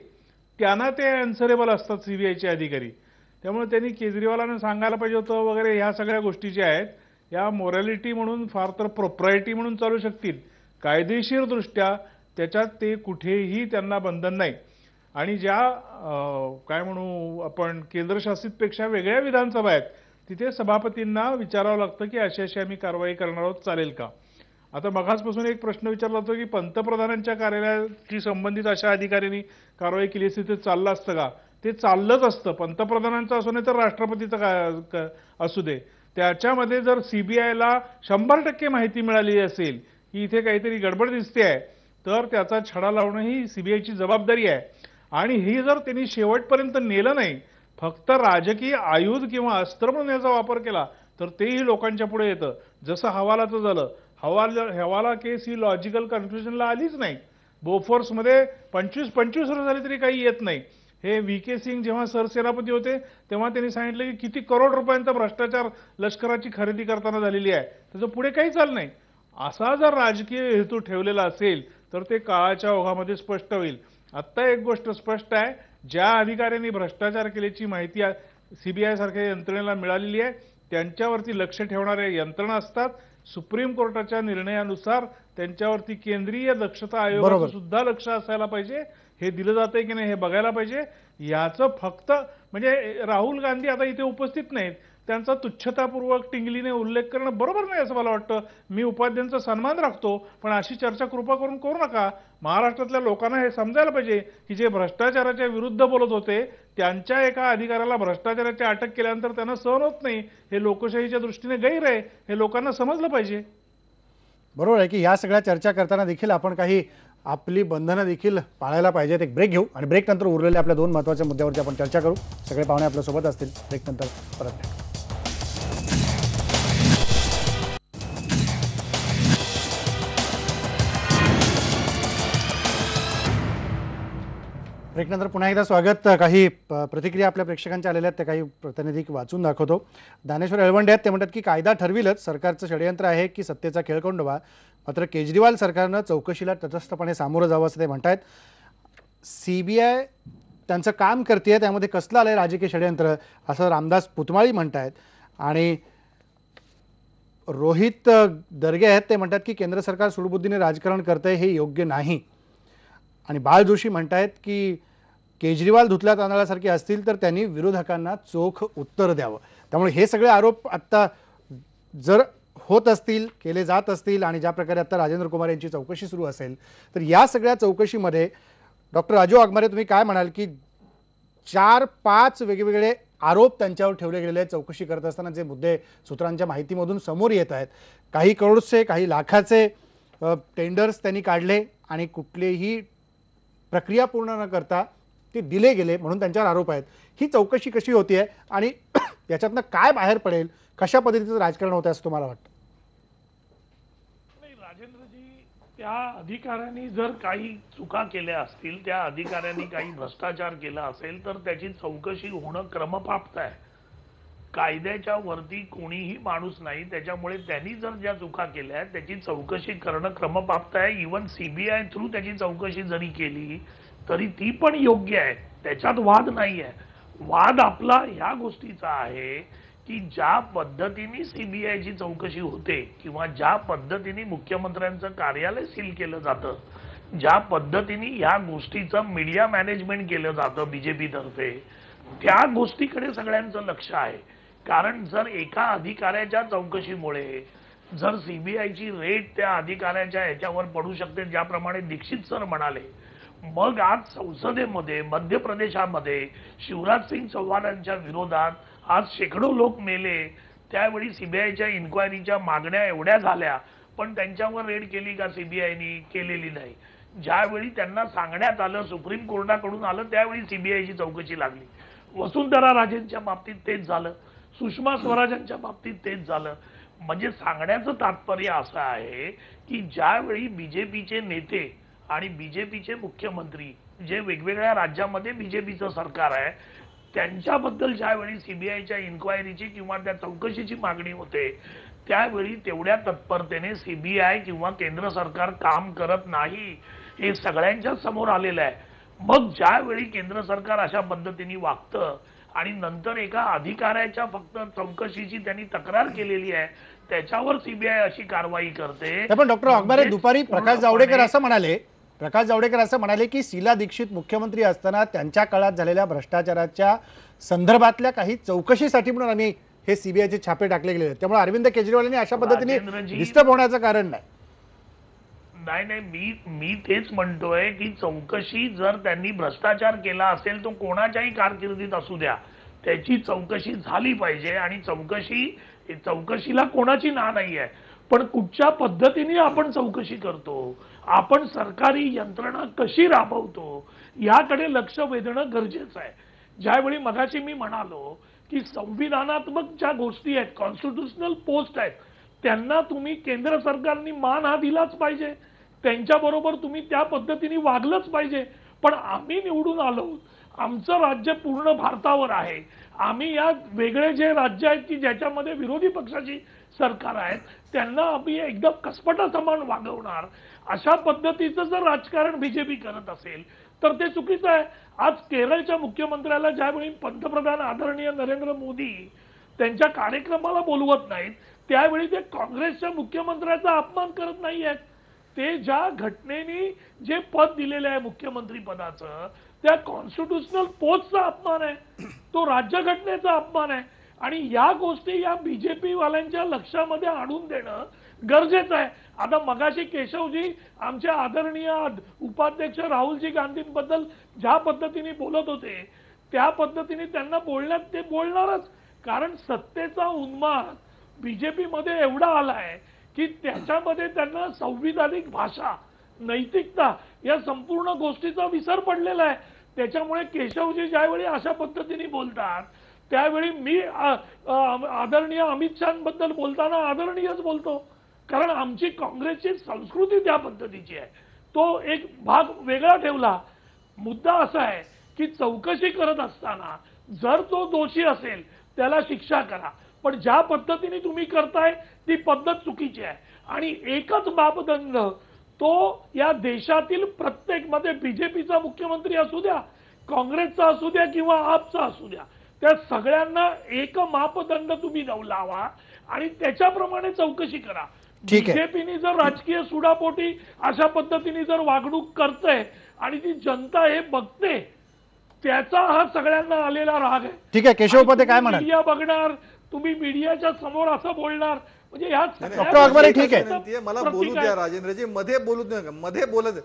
त्यांना ते अनसरेबल असतात सीबीआयचे अधिकारी. त्यामुळे त्यांनी केजरीवालांना सांगायला पाहिजे होतं वगैरे. ह्या सगळ्या गोष्टी ज्या आहेत या मोरॅलिटी म्हणून फार तर प्रोप्रायटी म्हणून चालू शकतील, कायदेशीर दृष्ट्या त्याच्यात ते कुठेही त्यांना बंधन नाही. आणि ज्या काय म्हणू आपण केंद्रशासितपेक्षा वेगळ्या विधानसभा आहेत तिथे सभापतींना विचारावं लागतं की अशी अशी आम्ही कारवाई करणार आहोत, चालेल का? आता मगाचपासून एक प्रश्न विचारला होता की पंतप्रधानांच्या कार्यालयाशी संबंधित अशा अधिकाऱ्यांनी कारवाई केली असती ते चाललं असतं का? ते चाललंच असतं. पंतप्रधानांचं असू नाही तर राष्ट्रपतीचं असू दे, त्याच्यामध्ये जर सीबीआयला 100% माहिती मिळाली असेल की इथे काहीतरी गडबड दिसते आहे तर त्याचा छडा लावणं ही सीबीआयची जबाबदारी आहे. आणि ही जर त्यांनी शेवटपर्यंत नेलं नाही, फक्त राजकीय आयुध किंवा अस्त्र म्हणून याचा वापर केला तर तेही लोकांच्या पुढे येतं. जसं हवालाचं झालं, हवाला केस ही लॉजिकल कन्क्लुजनला आलीच नाही. बोफोर्समध्ये 25 वर्ष झाली तरी काही येत नाही. हे व्ही.के. सिंग जेव्हा सरसेनापती होते तेव्हा त्यांनी सांगितलं की किती करोड रुपयांचा भ्रष्टाचार लष्कराची खरेदी करताना झालेली आहे, त्याचं पुढे काही चाललं नाही. असा जर राजकीय हेतू ठेवलेला असेल तर ते काळाच्या ओघामध्ये स्पष्ट होईल. आत्ता एक गोष्ट स्पष्ट आहे, ज्या अधिकाऱ्यांनी भ्रष्टाचार केल्याची माहिती सीबीआय सारख्या यंत्रणेला मिळालेली आहे त्यांच्यावरती लक्ष ठेवणाऱ्या यंत्रणा असतात. सुप्रीम कोर्टाच्या निर्णयानुसार त्यांच्यावरती केंद्रीय दक्षता आयोगाचं सुद्धा लक्ष असायला पाहिजे. हे दिलं जातंय की नाही हे बघायला पाहिजे. याचं फक्त म्हणजे राहुल गांधी आता इथे उपस्थित नाहीत, त्यांचा तुच्छतापूर्वक टिंगलीने उल्लेख करणं बरोबर नाही असं मला वाटतं. मी उपाध्यांचा सन्मान राखतो, पण अशी चर्चा कृपा करून करू नका. महाराष्ट्रातल्या लोकांना हे समजायला पाहिजे की जे भ्रष्टाचाराच्या विरुद्ध बोलत होते त्यांच्या एका अधिकाऱ्याला भ्रष्टाचाराची अटक केल्यानंतर त्यांना सहन होत नाही. हे लोकशाहीच्या दृष्टीने गैर आहे, हे लोकांना समजलं पाहिजे. बरोबर आहे की या सगळ्या चर्चा करताना देखील आपण काही आपली बंधनं देखील पाळायला पाहिजेत. एक ब्रेक घेऊ आणि ब्रेक नंतर उरलेल्या आपल्या 2 महत्त्वाच्या मुद्द्यावरती आपण चर्चा करू. सगळे पाहुणे आपल्यासोबत असतील. ब्रेक नंतर परत भेटू. ब्रेक नंतर पुन्हा एकदा स्वागत. काही प्रतिक्रिया आपल्या प्रेक्षकांच्या आलेल्या आहेत, त्या काही प्रतिनिधी वाचून दाखवतो. दानेश्वर एळवंडे आहेत, ते म्हणतात की कायदा ठरविलच, सरकारचं षडयंत्र आहे की सत्तेचा खेळकोंडोबा. मात्र केजरीवाल सरकारनं चौकशीला तटस्थपणे सामोरं जावं असं ते म्हणतायत. सीबीआय त्यांचं काम करते, त्यामध्ये कसलं आलंय राजकीय षडयंत्र असं रामदास पुतमाळी म्हणतायत. आणि रोहित दर्गे आहेत, ते म्हणतात की केंद्र सरकार सूडबुद्धीने राजकारण करतंय, हे योग्य नाही. आणि बाळ जोशी म्हणतायत की केजरीवाल धुतल्या तांदळासारखे असतील तर त्यांनी विरोधकांना चोख उत्तर द्यावं. त्यामुळे हे सगळे आरोप आत्ता जर होत असतील, केले जात असतील आणि ज्या प्रकारे आता राजेंद्र कुमार यांची चौकशी सुरू असेल तर या सगळ्या चौकशीमध्ये डॉक्टर राजू वाघमारे तुम्ही काय म्हणाल की 4-5 वेगवेगळे आरोप त्यांच्यावर ठेवले गेलेले आहेत चौकशी करत असताना, जे मुद्दे सूत्रांच्या माहितीमधून समोर येत आहेत. काही करोडचे काही लाखाचे टेंडर्स त्यांनी काढले आणि कुठलीही प्रक्रिया पूर्ण न करता ते दिले गेले म्हणून त्यांच्यावर आरोप आहेत. ही चौकशी कशी होती आहे आणि याच्यातनं काय बाहेर पडेल, कशा पद्धतीचं राजकारण होतं असं तुम्हाला वाटतं? नाही राजेंद्रजी, त्या अधिकाऱ्यांनी जर काही चुका केल्या असतील, त्या अधिकाऱ्यांनी काही भ्रष्टाचार केला असेल तर त्याची चौकशी होणं क्रमप्राप्त आहे. कायद्याच्या वरती कोणीही माणूस नाही, त्याच्यामुळे त्यांनी जर ज्या चुका केल्या त्याची चौकशी करणं क्रमप्राप्त आहे. इव्हन सीबीआय थ्रू त्याची चौकशी जरी केली तरी ती पण योग्य आहे, त्याच्यात वाद नाही आहे. वाद आपला ह्या गोष्टीचा आहे की ज्या पद्धतीने सीबीआयची चौकशी होते किंवा ज्या पद्धतीने मुख्यमंत्र्यांचं कार्यालय सील केलं जातं, ज्या पद्धतीने ह्या गोष्टीचं मीडिया मॅनेजमेंट केलं जातं बीजेपी तर्फे, त्या गोष्टीकडे सगळ्यांचं लक्ष आहे. कारण जर एका अधिकाऱ्याच्या चौकशीमुळे जर सीबीआयची रेट त्या अधिकाऱ्याच्या ह्याच्यावर पडू शकते, ज्याप्रमाणे दीक्षित सर म्हणाले, मग आज संसदेमध्ये मध्य प्रदेशामध्ये शिवराज सिंग चौहानांच्या विरोधात आज शेकडो लोक मेले. त्यावेळी सीबीआयच्या इन्क्वायरीच्या मागण्या एवढ्या झाल्या पण त्यांच्यावर रेड केली का सीबीआयनी? केलेली नाही. ज्यावेळी त्यांना सांगण्यात आलं, सुप्रीम कोर्टाकडून आलं, त्यावेळी सीबीआयची चौकशी लागली. वसुंधरा राजेंच्या बाबतीत तेच झालं, सुषमा स्वराजांच्या बाबतीत तेच झालं. म्हणजे सांगण्याचं तात्पर्य असं आहे की ज्यावेळी बीजेपीचे नेते आणि बीजेपीचे मुख्यमंत्री जे वेगवेगळ्या राज्यामध्ये बीजेपीचं सरकार आहे त्यांच्याबद्दल ज्यावेळी सीबीआयच्या इन्क्वायरीची किंवा त्या चौकशीची मागणी होते त्यावेळी तेवढ्या तत्परतेने सीबीआय किंवा केंद्र सरकार काम करत नाही हे सगळ्यांच्या समोर आलेलं आहे. मग ज्यावेळी केंद्र सरकार अशा पद्धतीने वागतं आणि नंतर एका अधिकाऱ्याच्या फक्त चौकशीची त्यांनी तक्रार केलेली आहे त्याच्यावर सीबीआय अशी कारवाई करते. पण डॉक्टर वाघमारे दुपारी प्रकाश जावडेकर असं म्हणाले की शीला दीक्षित मुख्यमंत्री असताना त्यांच्या काळात झालेल्या भ्रष्टाचाराच्या संदर्भातल्या काही चौकशीसाठी म्हणून आम्ही हे सीबीआयचे छापे टाकले गेले. त्यामुळे अरविंद केजरीवालांनी अशा पद्धतीने डिस्टर्ब होण्याचं कारण नाही. नाही मी तेच म्हणतोय की चौकशी जर त्यांनी भ्रष्टाचार केला असेल तो कोणाच्याही कारकिर्दीत असू द्या त्याची चौकशी झाली पाहिजे आणि चौकशीला कोणाची ना नाही आहे. पण कुठच्या पद्धतीने आपण चौकशी करतो आपण सरकारी यंत्रणा कशी राबवतो याकडे लक्ष वेधणं गरजेचं आहे. ज्यावेळी मगाशी मी म्हणालो की संविधानात्मक ज्या गोष्टी आहेत कॉन्स्टिट्यूशनल पोस्ट आहेत त्यांना तुम्ही केंद्र सरकारने मान हा दिलाच पाहिजे त्यांच्याबरोबर तुम्ही त्या पद्धतीने वागलंच पाहिजे. पण आम्ही निवडून आलो आमचं राज्य पूर्ण भारतावर आहे आम्ही या वेगळे जे राज्य आहेत की ज्याच्यामध्ये विरोधी पक्षाची सरकार आहेत त्यांना आम्ही एकदम कसपटा समान वागवणार अशा पद्धतीचं जर राजकारण बीजेपी करत असेल तर ते चुकीचं आहे. आज केरळच्या मुख्यमंत्र्याला ज्यावेळी पंतप्रधान आदरणीय नरेंद्र मोदी त्यांच्या कार्यक्रमाला बोलवत नाहीत त्यावेळी ते काँग्रेसच्या मुख्यमंत्र्याचा अपमान करत नाही आहेत. ते ज्या घटनेने जे पद दिलेलं आहे मुख्यमंत्री पदाचं त्या कॉन्स्टिट्यूशनल पोस्टचा अपमान आहे तो राज्यघटनेचा अपमान आहे आणि या गोष्टी या बीजेपी वाल्यांच्या लक्षामध्ये आणून देणं गरजेचं आहे. आता मगाशी केशवजी आमच्या आदरणीय उपाध्यक्ष राहुलजी गांधींबद्दल ज्या पद्धतीने बोलत होते त्या पद्धतीने त्यांना बोलण्यात ते बोलणारच कारण सत्तेचा उन्माद बीजेपी मध्ये एवढा आलाय की त्याच्यामध्ये त्यांना संविधानिक भाषा नैतिकता या संपूर्ण गोष्टीचा विसर पडलेला आहे. त्याच्यामुळे केशवजी ज्यावेळी अशा पद्धतीने बोलतात त्यावेळी मी आदरणीय अमित शहाबद्दल बोलताना आदरणीयच बोलतो कारण आमची काँग्रेसची संस्कृती त्या पद्धतीची आहे. तो एक भाग वेगळा ठेवला. मुद्दा असा आहे की चौकशी करत असताना जर तो दोषी असेल त्याला शिक्षा करा पण ज्या पद्धतीने तुम्ही करताय ती पद्धत चुकीची आहे. आणि एकच मापदंड तो या देशातील प्रत्येक मध्ये बीजेपीचा मुख्यमंत्री असू द्या काँग्रेसचा असू द्या किंवा आपचा असू द्या त्या सगळ्यांना एक मापदंड तुम्ही लावा आणि त्याच्याप्रमाणे चौकशी करा. बीजेपीने जर राजकीय सुडापोटी अशा पद्धतीने जर वागणूक करते आणि ती जनता हे बघते त्याचा हा सगळ्यांना आलेला राग आहे. ठीक आहे केशव उपाध्ये काय म्हणाल? मीडिया बघणार तुम्ही मीडियाच्या समोर असं बोलणार म्हणजे ह्या डॉक्टर वाघमारे ठीक आहे मला बोलू द्या राजेंद्रजी मध्ये बोलू नका मध्ये बोलत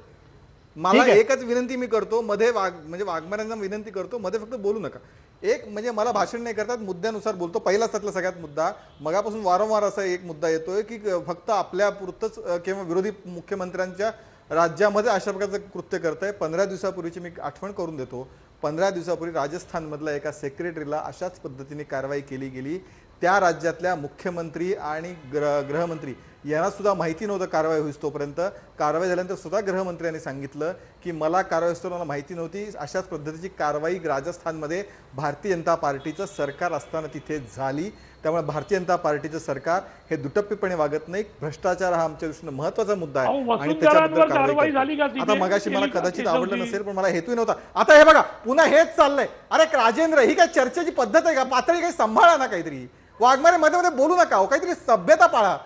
मला एकच विनंती मी करतो मध्ये म्हणजे वाघमाऱ्यांना विनंती करतो मध्ये फक्त बोलू नका. एक म्हणजे मला भाषण नाही करतात मुद्द्यानुसार बोलतो. पहिलाच त्यातला सगळ्यात मुद्दा मगापासून वारंवार असा एक मुद्दा येतोय की फक्त आपल्या पुरतच किंवा विरोधी मुख्यमंत्र्यांच्या राज्यामध्ये अशा प्रकारचं कृत्य करताय. 15 दिवसापूर्वीची मी आठवण करून देतो. 15 दिवसापूर्वी राजस्थानमधल्या एका सेक्रेटरीला अशाच पद्धतीने कारवाई केली गेली. त्या राज्यातल्या मुख्यमंत्री आणि गृहमंत्री यांना सुद्धा माहिती नव्हतं कारवाई होईस तोपर्यंत. कारवाई झाल्यानंतर सुद्धा गृहमंत्र्यांनी सांगितलं की मला कारवाई असतो मला माहिती नव्हती. अशाच पद्धतीची कारवाई राजस्थानमध्ये भारतीय जनता पार्टीचं सरकार असताना तिथे झाली. त्यामुळे भारतीय जनता पार्टीचं सरकार हे दुटप्पीपणे वागत नाही. भ्रष्टाचार हा आमच्या दृष्टीने महत्त्वाचा मुद्दा आहे आणि त्याच्याबद्दल कारवाई आता मगाशी मला कदाचित आवडलं नसेल पण मला हेतू नव्हता. आता हे बघा पुन्हा हेच चाललंय. अरे राजेंद्र ही काय चर्चेची पद्धत आहे का? पातळी काही सांभाळा ना काहीतरी. वाघमारे मध्ये मध्ये बोलू नका काहीतरी सभ्यता पाळा.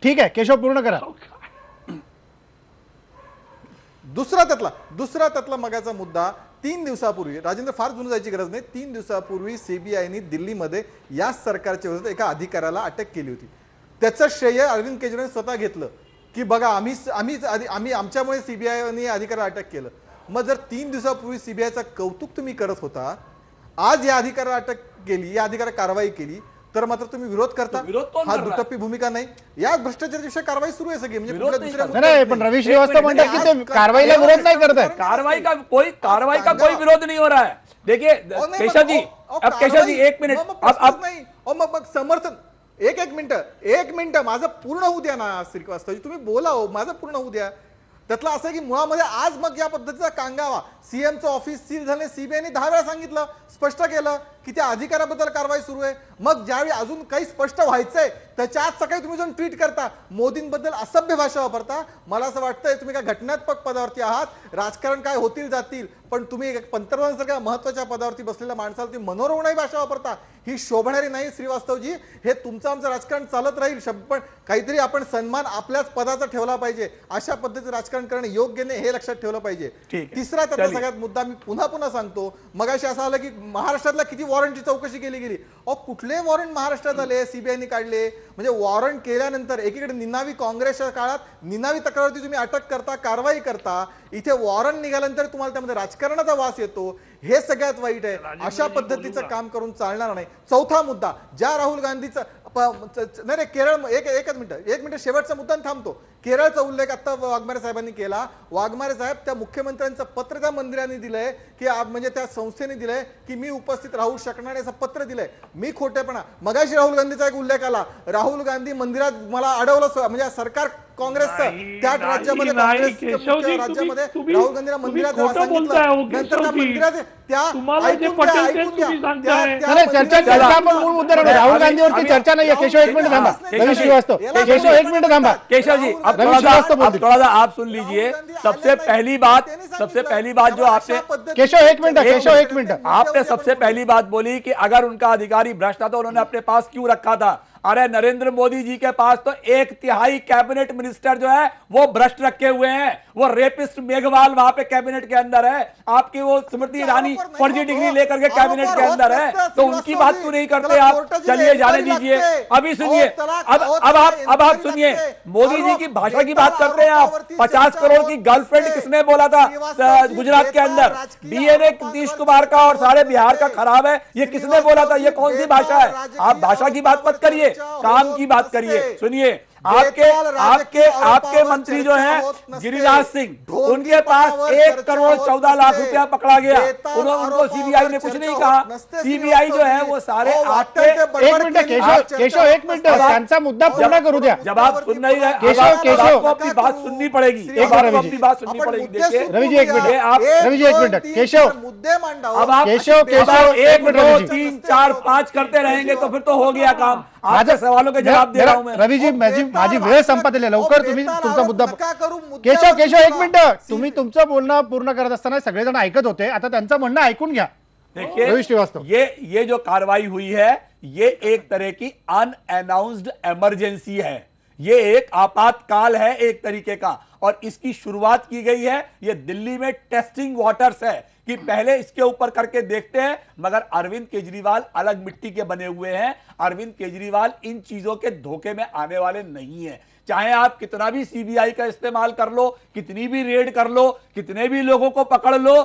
ठीक आहे केशव पूर्ण करा. दुसरा त्यातला मगाचा मुद्दा 3 दिवसापूर्वी राजेंद्र फार जुनं जायची गरज नाही. 3 दिवसापूर्वी सीबीआयने दिल्लीमध्ये याच सरकारच्या विरोधात एका अधिकाऱ्याला अटक केली होती. त्याचं श्रेय अरविंद केजरीवाल स्वतः घेतलं की बघा आम्ही आमच्यामुळे सीबीआयने अधिकाऱ्याला अटक केलं. मग जर 3 दिवसापूर्वी सीबीआयचं कौतुक तुम्ही करत होता आज या अधिकाऱ्याला अटक केली या अधिकाऱ्याला कारवाई केली तर मात्र तुम्ही विरोध करता. हा दुटप्पी भूमिका नाही. या भ्रष्टाचाराच्या विषयी कारवाई सुरू आहे सगळी म्हणजे नाही पण रवी श्रीवास्तव म्हणतात की ते कारवाईला विरोध नाही करतायत. कारवाई का कोई विरोध नहीं हो रहा है. देखिए केशव जी 1 मिनट मग समर्थन एक मिनिट माझं पूर्ण होऊ द्या ना श्रीवास्तवजी, तुम्ही बोला हो, माझं पूर्ण होऊ द्या. त्यातलं असं की मुळामध्ये आज मग या पद्धतीचा कांगावा, सीएमचं ऑफिस सील झाले, सीबीआयने 10 वेळा सांगितलं, स्पष्ट केलं की त्या अधिकाऱ्याबद्दल कारवाई सुरू आहे. मग ज्यावेळी अजून काही स्पष्ट व्हायचंय त्याच्या आज सकाळी तुम्ही जाऊन ट्विट करता, मोदींबद्दल असभ्य भाषा वापरता. मला असं वाटतंय तुम्ही काय घटनात्मक पदावरती आहात, राजकारण काय होतील जातील, पण तुम्ही पंतप्रधानांसारख्या महत्वाच्या पदावरती बसलेल्या माणसाला तुम्ही मनोरवणारी भाषा वापरता, ही शोभणारी नाही श्रीवास्तवजी. हे तुमचं आमचं राजकारण चालत राहील, पण काहीतरी आपण सन्मान आपल्याच पदाचा ठेवला पाहिजे. अशा पद्धतीचं राजकारण करणं योग्य नाही, हे लक्षात ठेवलं पाहिजे. तिसरा त्याचा सगळ्यात मुद्दा मी पुन्हा सांगतो, मगाशी असं आलं की महाराष्ट्रातल्या किती वॉरंटची चौकशी केली गेली. कुठले वॉरंट महाराष्ट्रात आले, सीबीआयने काढले. म्हणजे वॉरंट केल्यानंतर एकीकडे निनावी काँग्रेसच्या काळात निनावी तक्रारवरती तुम्ही अटक करता, कारवाई करता, इथे वॉरंट निघाल्यानंतर तुम्हाला त्यामध्ये राजकारणाचा वास येतो. हे सगळ्यात वाईट आहे. अशा पद्धतीचं काम करून चालणार नाही. चौथा मुद्दा, ज्या राहुल गांधीचं नाही केरळ, एकच मिनिट शेवटचा मुद्दा थांबतो. केरळचा उल्लेख आता वाघमारे साहेबांनी केला. वाघमारे साहेब त्या मुख्यमंत्र्यांचं पत्र त्या मंदिराने दिलंय की म्हणजे त्या संस्थेने दिलंय की मी उपस्थित राहू शकणार असं पत्र दिलंय. मी खोटेपणा, मगाशी राहुल गांधीचा एक उल्लेख आला, राहुल गांधी मंदिरात मला अडवलं, म्हणजे सरकार काँग्रेसचं त्याच राज्यामध्ये राज्यामध्ये राहुल गांधीला मंदिरात सांगितलं, नंतर त्या मंदिरात चर्चा आपण मूळ मुद्दा राहुल गांधीवरती चर्चा नाही. केशव एक मिनिट थांबा, रवी श्रीवास्तव, केशव एक मिनिट थांबा. केशव जी अब थोड़ा सा आप सुन लीजिए. सबसे पहली बात जो आपने, केशव एक मिनट आपने सबसे पहली बात बोली कि अगर उनका अधिकारी भ्रष्ट था तो उन्होंने अपने पास क्यों रखा था. अरे नरेंद्र मोदी जी के पास तो 1/3 कैबिनेट मिनिस्टर जो है वो भ्रष्ट रखे हुए हैं. वो रेपिस्ट मेघवाल वहां पे कैबिनेट के अंदर है. आपकी वो स्मृति ईरानी फर्जी डिग्री लेकर के कैबिनेट के अंदर है, तो उनकी बात क्यों नहीं करते आप. चलिए जाने दीजिए. अभी सुनिए, अब आप सुनिए, मोदी जी की भाषा की बात करते हैं आप. 50 करोड़ की गर्लफ्रेंड किसने बोला था गुजरात के अंदर. डीएनए नीतीश कुमार का और सारे बिहार का खराब है, ये किसने बोला था. ये कौन सी भाषा है. आप भाषा की बात मत करिए, काम की बात करिए. सुनिए, आपके मंत्री जो हैं गिरिराज सिंह, उनके पास 1,14,00,000 रुपया पकड़ा गया. उनको सीबीआई ने कुछ नहीं कहा. सीबीआई जो है वो सारे आपके. एक मिनिट केशव, एक मिनिट त्यांचा मुद्दा पूर्ण करू द्या. जब आप सुन नहीं रहे, आपको अपनी बात सुननी पड़ेगी. अपनी बात सुननी पड़ेगी. देखिए रवि जी एक मिनट, केशव मुद्दे मांडा. अब आप केशव 1, 2, 3, 4, 5 करते रहेंगे तो फिर तो हो गया काम. आपके सवालों के जवाब दे रहा हूं मैं. रवी जी माझी वेळ संपत आली, लवकर तुम्ही तुमचा मुद्दा. केशव एक मिनिट, तुम्ही तुमचं बोलणं पूर्ण करत असताना सगळेजण ऐकत होते, आता त्यांचं म्हणणं ऐकून घ्या. देखिए रवी श्रीवास्तव, ये जो कार्रवाई हुई है ये एक तरह की अनअनाउंस्ड इमरजेंसी है. ये एक आपातकाल है एक तरीके का, और इसकी शुरुआत की गई है. ये दिल्ली में टेस्टिंग वाटर्स है कि पहले इसके ऊपर करके देखते हैं. मगर अरविंद केजरीवाल अलग मिट्टी के बने हुए हैं. अरविंद केजरीवाल इन चीजों के धोखे में आने वाले नहीं है. चाहे आप कितना भी सीबीआई का इस्तेमाल कर लो, कितनी भी रेड कर लो, कितने भी लोगों को पकड़ लो,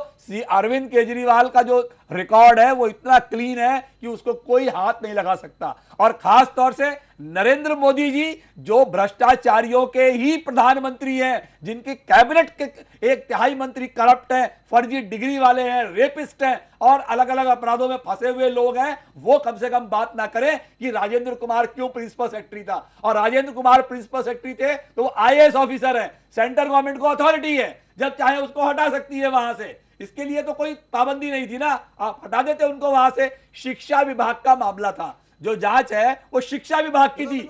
अरविंद केजरीवाल का जो रिकॉर्ड है वो इतना क्लीन है कि उसको कोई हाथ नहीं लगा सकता. और खास तौर से नरेंद्र मोदी जी जो भ्रष्टाचारियों के ही प्रधानमंत्री हैं, जिनकी कैबिनेट के 1/3 मंत्री करप्ट हैं, फर्जी डिग्री वाले हैं, रेपिस्ट हैं और अलग अलग अपराधों में फंसे हुए लोग हैं, वो कम से कम बात ना करें कि राजेंद्र कुमार क्यों प्रिंसिपल सेक्रेटरी था. और राजेंद्र कुमार प्रिंसिपल सेक्रेटरी थे तो वो आईएएस ऑफिसर है, सेंट्रल गवर्नमेंट को अथॉरिटी है, जब चाहे उसको हटा सकती है वहां से. इसके लिए तो कोई पाबंदी नहीं थी ना, आप हटा देते उनको वहां से. शिक्षा विभाग का मामला था, जो जांच है वो शिक्षा विभाग की थी.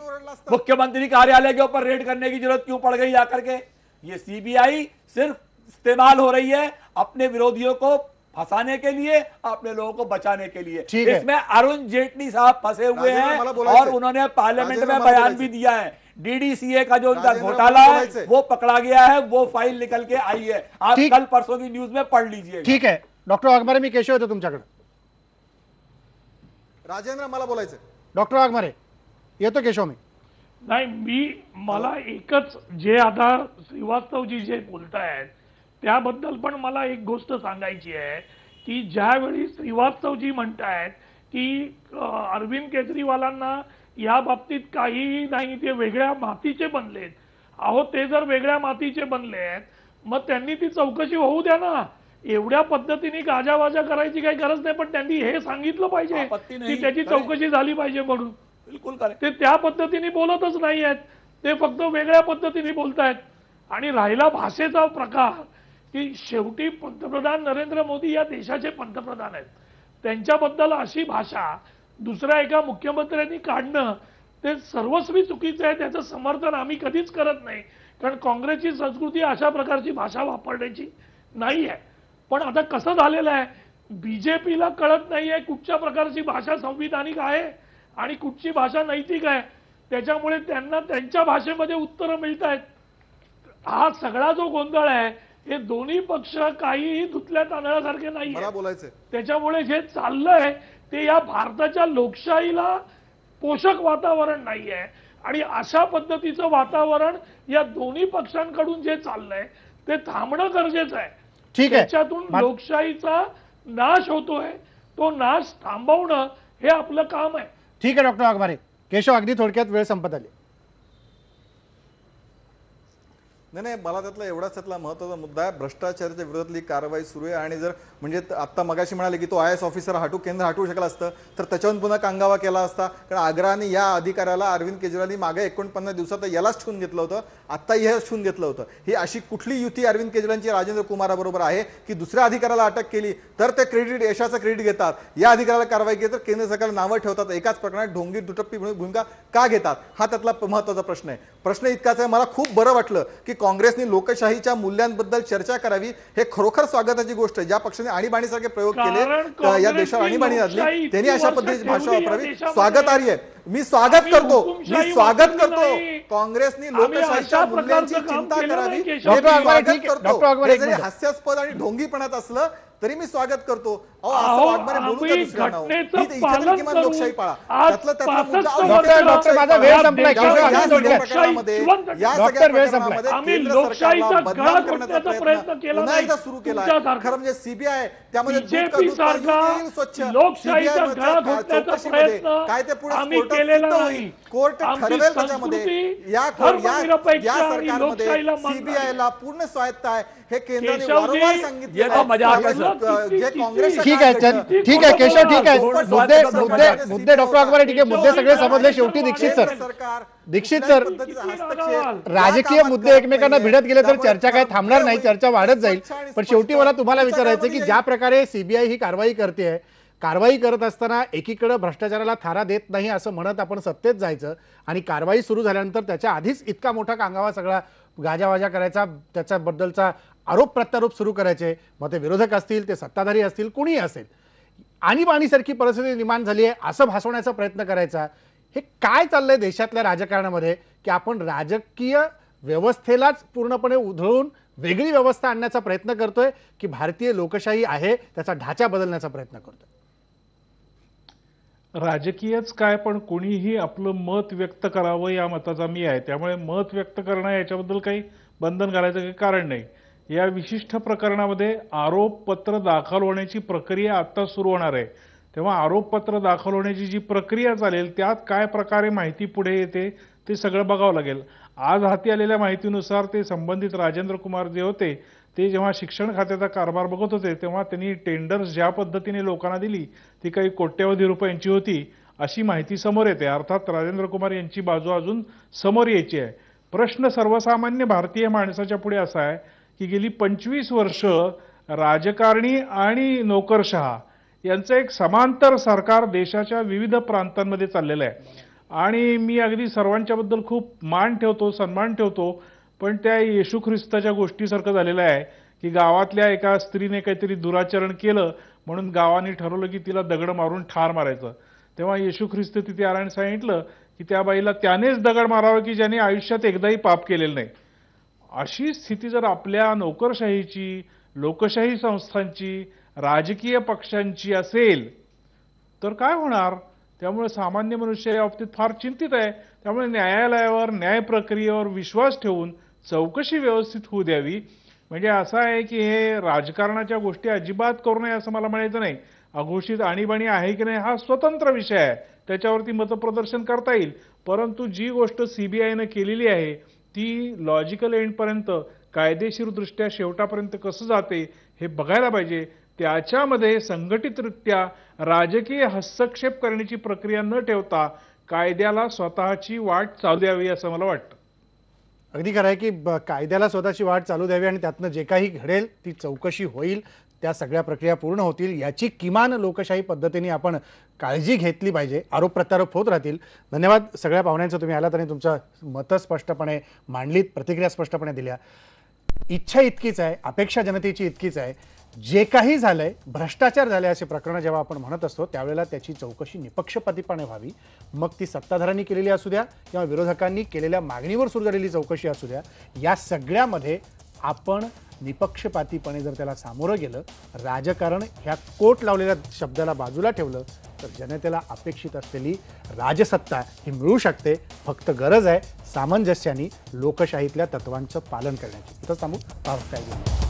मुख्यमंत्री कार्यालय के ऊपर रेड करने की जरूरत क्यों पड़ गई आकर के. ये सीबीआई सिर्फ इस्तेमाल हो रही है अपने विरोधियों को फंसाने के लिए, अपने लोगों को बचाने के लिए. इसमें अरुण जेटली साहब फंसे हुए हैं और उन्होंने पार्लियामेंट में बयान भी दिया है. डीडीसीए का जो उनका घोटाला है वो पकड़ा गया है, वो फाइल निकल के आई है. आप कल परसों की न्यूज में पढ़ लीजिए. ठीक है डॉक्टर वाघमारे, मी केशव येतो तुमच्याकडे. राजेंद्र मला बोलायचं. डॉक्टर वाघमारे येतो केशव. नाही मला एकच, जे आता श्रीवास्तवजी जे बोलतायत त्याबद्दल पण मला एक गोष्ट सांगायची आहे की ज्यावेळी श्रीवास्तवजी म्हणतायत की अरविंद केजरीवालांना या बाबतीत काहीही नाही, ते वेगळ्या मातीचे बनलेत. अहो ते जर वेगळ्या मातीचे बनलेत मग त्यांनी ती चौकशी होऊ द्या ना. एवढ्या पद्धतीने गाजावाजा करायची काही गरज नाही, पण त्यांनी हे सांगितलं पाहिजे की त्याची चौकशी झाली पाहिजे म्हणून. बिल्कुल करेक्ट. ते त्या पद्धतीने बोलतच नाही आहेत, ते फक्त वेगळ्या पद्धतीने बोलतायत. आणि राहिला भाषेचा प्रकार, की शेवटी पंतप्रधान नरेंद्र मोदी या देशाचे पंतप्रधान आहेत, त्यांच्याबद्दल अशी भाषा दुसऱ्या एका मुख्यमंत्र्यांनी काढणं ते सर्वस्वी चुकीचं आहे. त्याचं समर्थन आम्ही कधीच करत नाही, कारण काँग्रेसची संस्कृती अशा प्रकारची भाषा वापरण्याची नाही आहे. पण आता कसं झालेलं आहे, बीजेपीला कळत नाहीये कुठच्या प्रकारची भाषा संविधानिक आहे आणि कुठची भाषा नैतिक आहे. त्याच्यामुळे त्यांना त्यांच्या भाषेमध्ये उत्तरं मिळत आहेत. हा सगळा जो गोंधळ आहे, हे दोन्ही पक्ष काहीही धुतल्या तांदळासारखे नाही. मला बोलायचंय त्याच्यामुळे जे चाललंय ते या भारताच्या लोकशाहीला पोषक वातावरण नाही आहे. आणि अशा पद्धतीचं वातावरण या दोन्ही पक्षांकडून जे चाललंय ते थांबणं गरजेचं आहे. ठीक आहे. त्याच्यातून लोकशाहीचा नाश होतोय, तो नाश थांबवणं हे आपलं काम आहे. ठीक आहे डॉक्टर वाघमारे. केशव, अगदी थोडक्यात, वेळ संपत आली. नाही, मला त्यातला महत्त्वाचा मुद्दा आहे, भ्रष्टाचाराच्या विरोधातली कारवाई सुरू आहे. आणि जर म्हणजे आत्ता मगाशी म्हणाले की तो IAS ऑफिसर केंद्र हटवू शकला असतं, तर त्याच्यावरून पुन्हा कांगावा केला असता. कारण आग्रहाने या अधिकाऱ्याला अरविंद केजरीवालनी मागे 49 दिवसात यालाच ठेवून घेतलं होतं, आत्ताही हे ठेवून घेतलं होतं. ही अशी कुठली युती अरविंद केजरीवालची राजेंद्र कुमाराबरोबर आहे की दुसऱ्या अधिकाऱ्याला अटक केली तर ते क्रेडिट, यशाचं क्रेडिट घेतात, या अधिकाऱ्याला कारवाई केली तर केंद्र सरकारला नावं ठेवतात, एकाच प्रकरणात ढोंगी दुटप्पी भूमिका का घेतात, हा त्यातला महत्त्वाचा प्रश्न आहे. प्रश्न इतकाच आहे, मला खूप बरं वाटलं की काँग्रेसने लोकशाहीच्या मूल्यांबद्दल चर्चा करावी. हे खरोखर स्वागताची गोष्ट आहे. ज्या पक्षाने आणीबाणीसारखे प्रयोग केले, या देशावर आणीबाणी घातली, त्यांनी अशा पद्धतीची भाषा वापरावी, स्वागतार्ह आहे. मी स्वागत करतो काँग्रेसने लोकशाहीच्या मूल्यांची चिंता करावी. हास्यास्पद आणि ढोंगीपणात असलं तरी मी स्वागत करतो. लोकशाही पाळा. सुरू केला खरं म्हणजे सीबीआय, त्यामध्ये काय ते पुढे कोर्ट ठरवेल त्याच्यामध्ये. या सरकारमध्ये सीबीआयला पूर्ण स्वायत्त आहे, हे केंद्राने वारंवार सांगितलं. जे काँग्रेस ठीक आहे केशव, ठीक आहे. मुद्दे डॉक्टर वाघमारे, ठीक आहे, मुद्दे सगळे समजले. शेवटी दीक्षित सर, राजकीय मुद्दे एकमेकांना भिडत गेले तर चर्चा काय थांबणार नाही, चर्चा वाढत जाईल. पण शेवटी मला तुम्हाला विचारायचं की ज्या प्रकारे सीबीआय ही कारवाई करते, कारवाई करत असताना एकीकडे भ्रष्टाचाराला थारा देत नाही असं म्हणत आपण सत्तेत जायचं आणि कारवाई सुरू झाल्यानंतर त्याच्या आधीच इतका मोठा कांगावा सगळा गाजावाजा करायचा, त्याच्याबद्दलचा आरोप प्रत्यारोप सुरू करायचे, मग ते विरोधक असतील, ते सत्ताधारी असतील, कोणीही असेल, आणीबाणीसारखी परिस्थिती निर्माण झाली आहे असं भासवण्याचा प्रयत्न करायचा. हे काय चाललंय देशातल्या राजकारणामध्ये की आपण राजकीय व्यवस्थेलाच पूर्णपणे उधळून वेगळी व्यवस्था आणण्याचा प्रयत्न करतोय की भारतीय लोकशाही आहे त्याचा ढाचा बदलण्याचा प्रयत्न करतोय? राजकीयच काय, पण कोणीही आपलं मत व्यक्त करावं या मताचा मी आहे. त्यामुळे मत व्यक्त करणं याच्याबद्दल काही बंधन घालायचं काही कारण नाही. या विशिष्ट प्रकरणामध्ये आरोपपत्र दाखल होण्याची प्रक्रिया आता सुरू होणार आहे. तेव्हा आरोपपत्र दाखल होण्याची जी प्रक्रिया चालेल त्यात काय प्रकारे माहिती पुढे येते ते सगळं बघावं लागेल. आज हाती आलेल्या माहितीनुसार ते संबंधित राजेंद्र कुमार जे होते ते जेव्हा शिक्षण खात्याचा कारभार बघत होते तेव्हा त्यांनी टेंडर्स ज्या पद्धतीने लोकांना दिली ती काही कोट्यवधी रुपयांची होती अशी माहिती समोर येते. अर्थात राजेंद्र कुमार यांची बाजू अजून समोर यायची आहे. प्रश्न सर्वसामान्य भारतीय माणसाच्या पुढे असा आहे की गेली 25 वर्ष राजकारणी आणि नोकरशहा यांचं एक समांतर सरकार देशाच्या विविध प्रांतांमध्ये चाललेलं आहे. आणि मी अगदी सर्वांच्याबद्दल खूप मान ठेवतो, सन्मान ठेवतो, पण त्या येशू ख्रिस्ताच्या गोष्टीसारखं झालेलं आहे की गावातल्या एका स्त्रीने काहीतरी दुराचरण केलं म्हणून गावाने ठरवलं की तिला दगड मारून ठार मारायचं. तेव्हा येशू ख्रिस्त तिथे आला आणि सांगितलं की त्या बाईला त्यानेच दगड मारावं की ज्याने आयुष्यात एकदाही पाप केलेलं नाही. अशी स्थिती जर आपल्या नोकरशाहीची, लोकशाही संस्थांची, राजकीय पक्षांची असेल तर काय होणार? त्यामुळे सामान्य मनुष्य या बाबतीत फार चिंतित आहे. त्यामुळे न्यायालयावर, न्याय प्रक्रियेवर विश्वास ठेवून चौकशी व्यवस्थित होऊ द्यावी. म्हणजे असं आहे की हे राजकारणाच्या गोष्टी अजिबात करू नये असं मला म्हणायचं नाही. अघोषित आणीबाणी आहे की नाही हा स्वतंत्र विषय आहे, त्याच्यावरती मतप्रदर्शन करता येईल. परंतु जी गोष्ट सीबीआयनं केलेली आहे ती लॉजिकल एंडपर्यंत, कायदेशीरदृष्ट्या शेवटापर्यंत कसं जाते हे बघायला पाहिजे. त्याच्यामध्ये संघटितरित्या राजकीय हस्तक्षेप करण्याची प्रक्रिया न ठेवता कायद्याला स्वतःची वाट चालू द्यावी असं मला वाटतं. अगदी खरं आहे की कायद्याला स्वतःची वाट चालू द्यावी आणि त्यातनं जे काही घडेल ती चौकशी होईल, त्या सगळ्या प्रक्रिया पूर्ण होतील याची किमान लोकशाही पद्धतीने आपण काळजी घेतली पाहिजे. आरोप प्रत्यारोप होत राहतील. धन्यवाद सगळ्या पाहुण्यांचं, तुम्ही आलात आणि तुमचं मतं स्पष्टपणे मांडलीत, प्रतिक्रिया स्पष्टपणे दिल्या. इच्छा इतकीच आहे, अपेक्षा जनतेची इतकीच आहे, जे काही झालंय, भ्रष्टाचार झाले असे प्रकरणं जेव्हा आपण म्हणत असतो त्यावेळेला त्याची चौकशी निपक्षपातीपणे व्हावी. मग ती सत्ताधाऱ्यांनी केलेली असू द्या किंवा विरोधकांनी केलेल्या मागणीवर सुरू झालेली चौकशी असू द्या, या सगळ्यामध्ये आपण निपक्षपातीपणे जर त्याला सामोरं गेलं, राजकारण ह्या कोट लावलेल्या शब्दाला बाजूला ठेवलं, तर जनतेला अपेक्षित असलेली राजसत्ता ही मिळू शकते. फक्त गरज आहे सामंजस्याने लोकशाहीतल्या तत्वांचं पालन करण्याची. इथंच थांबू, पाहत काय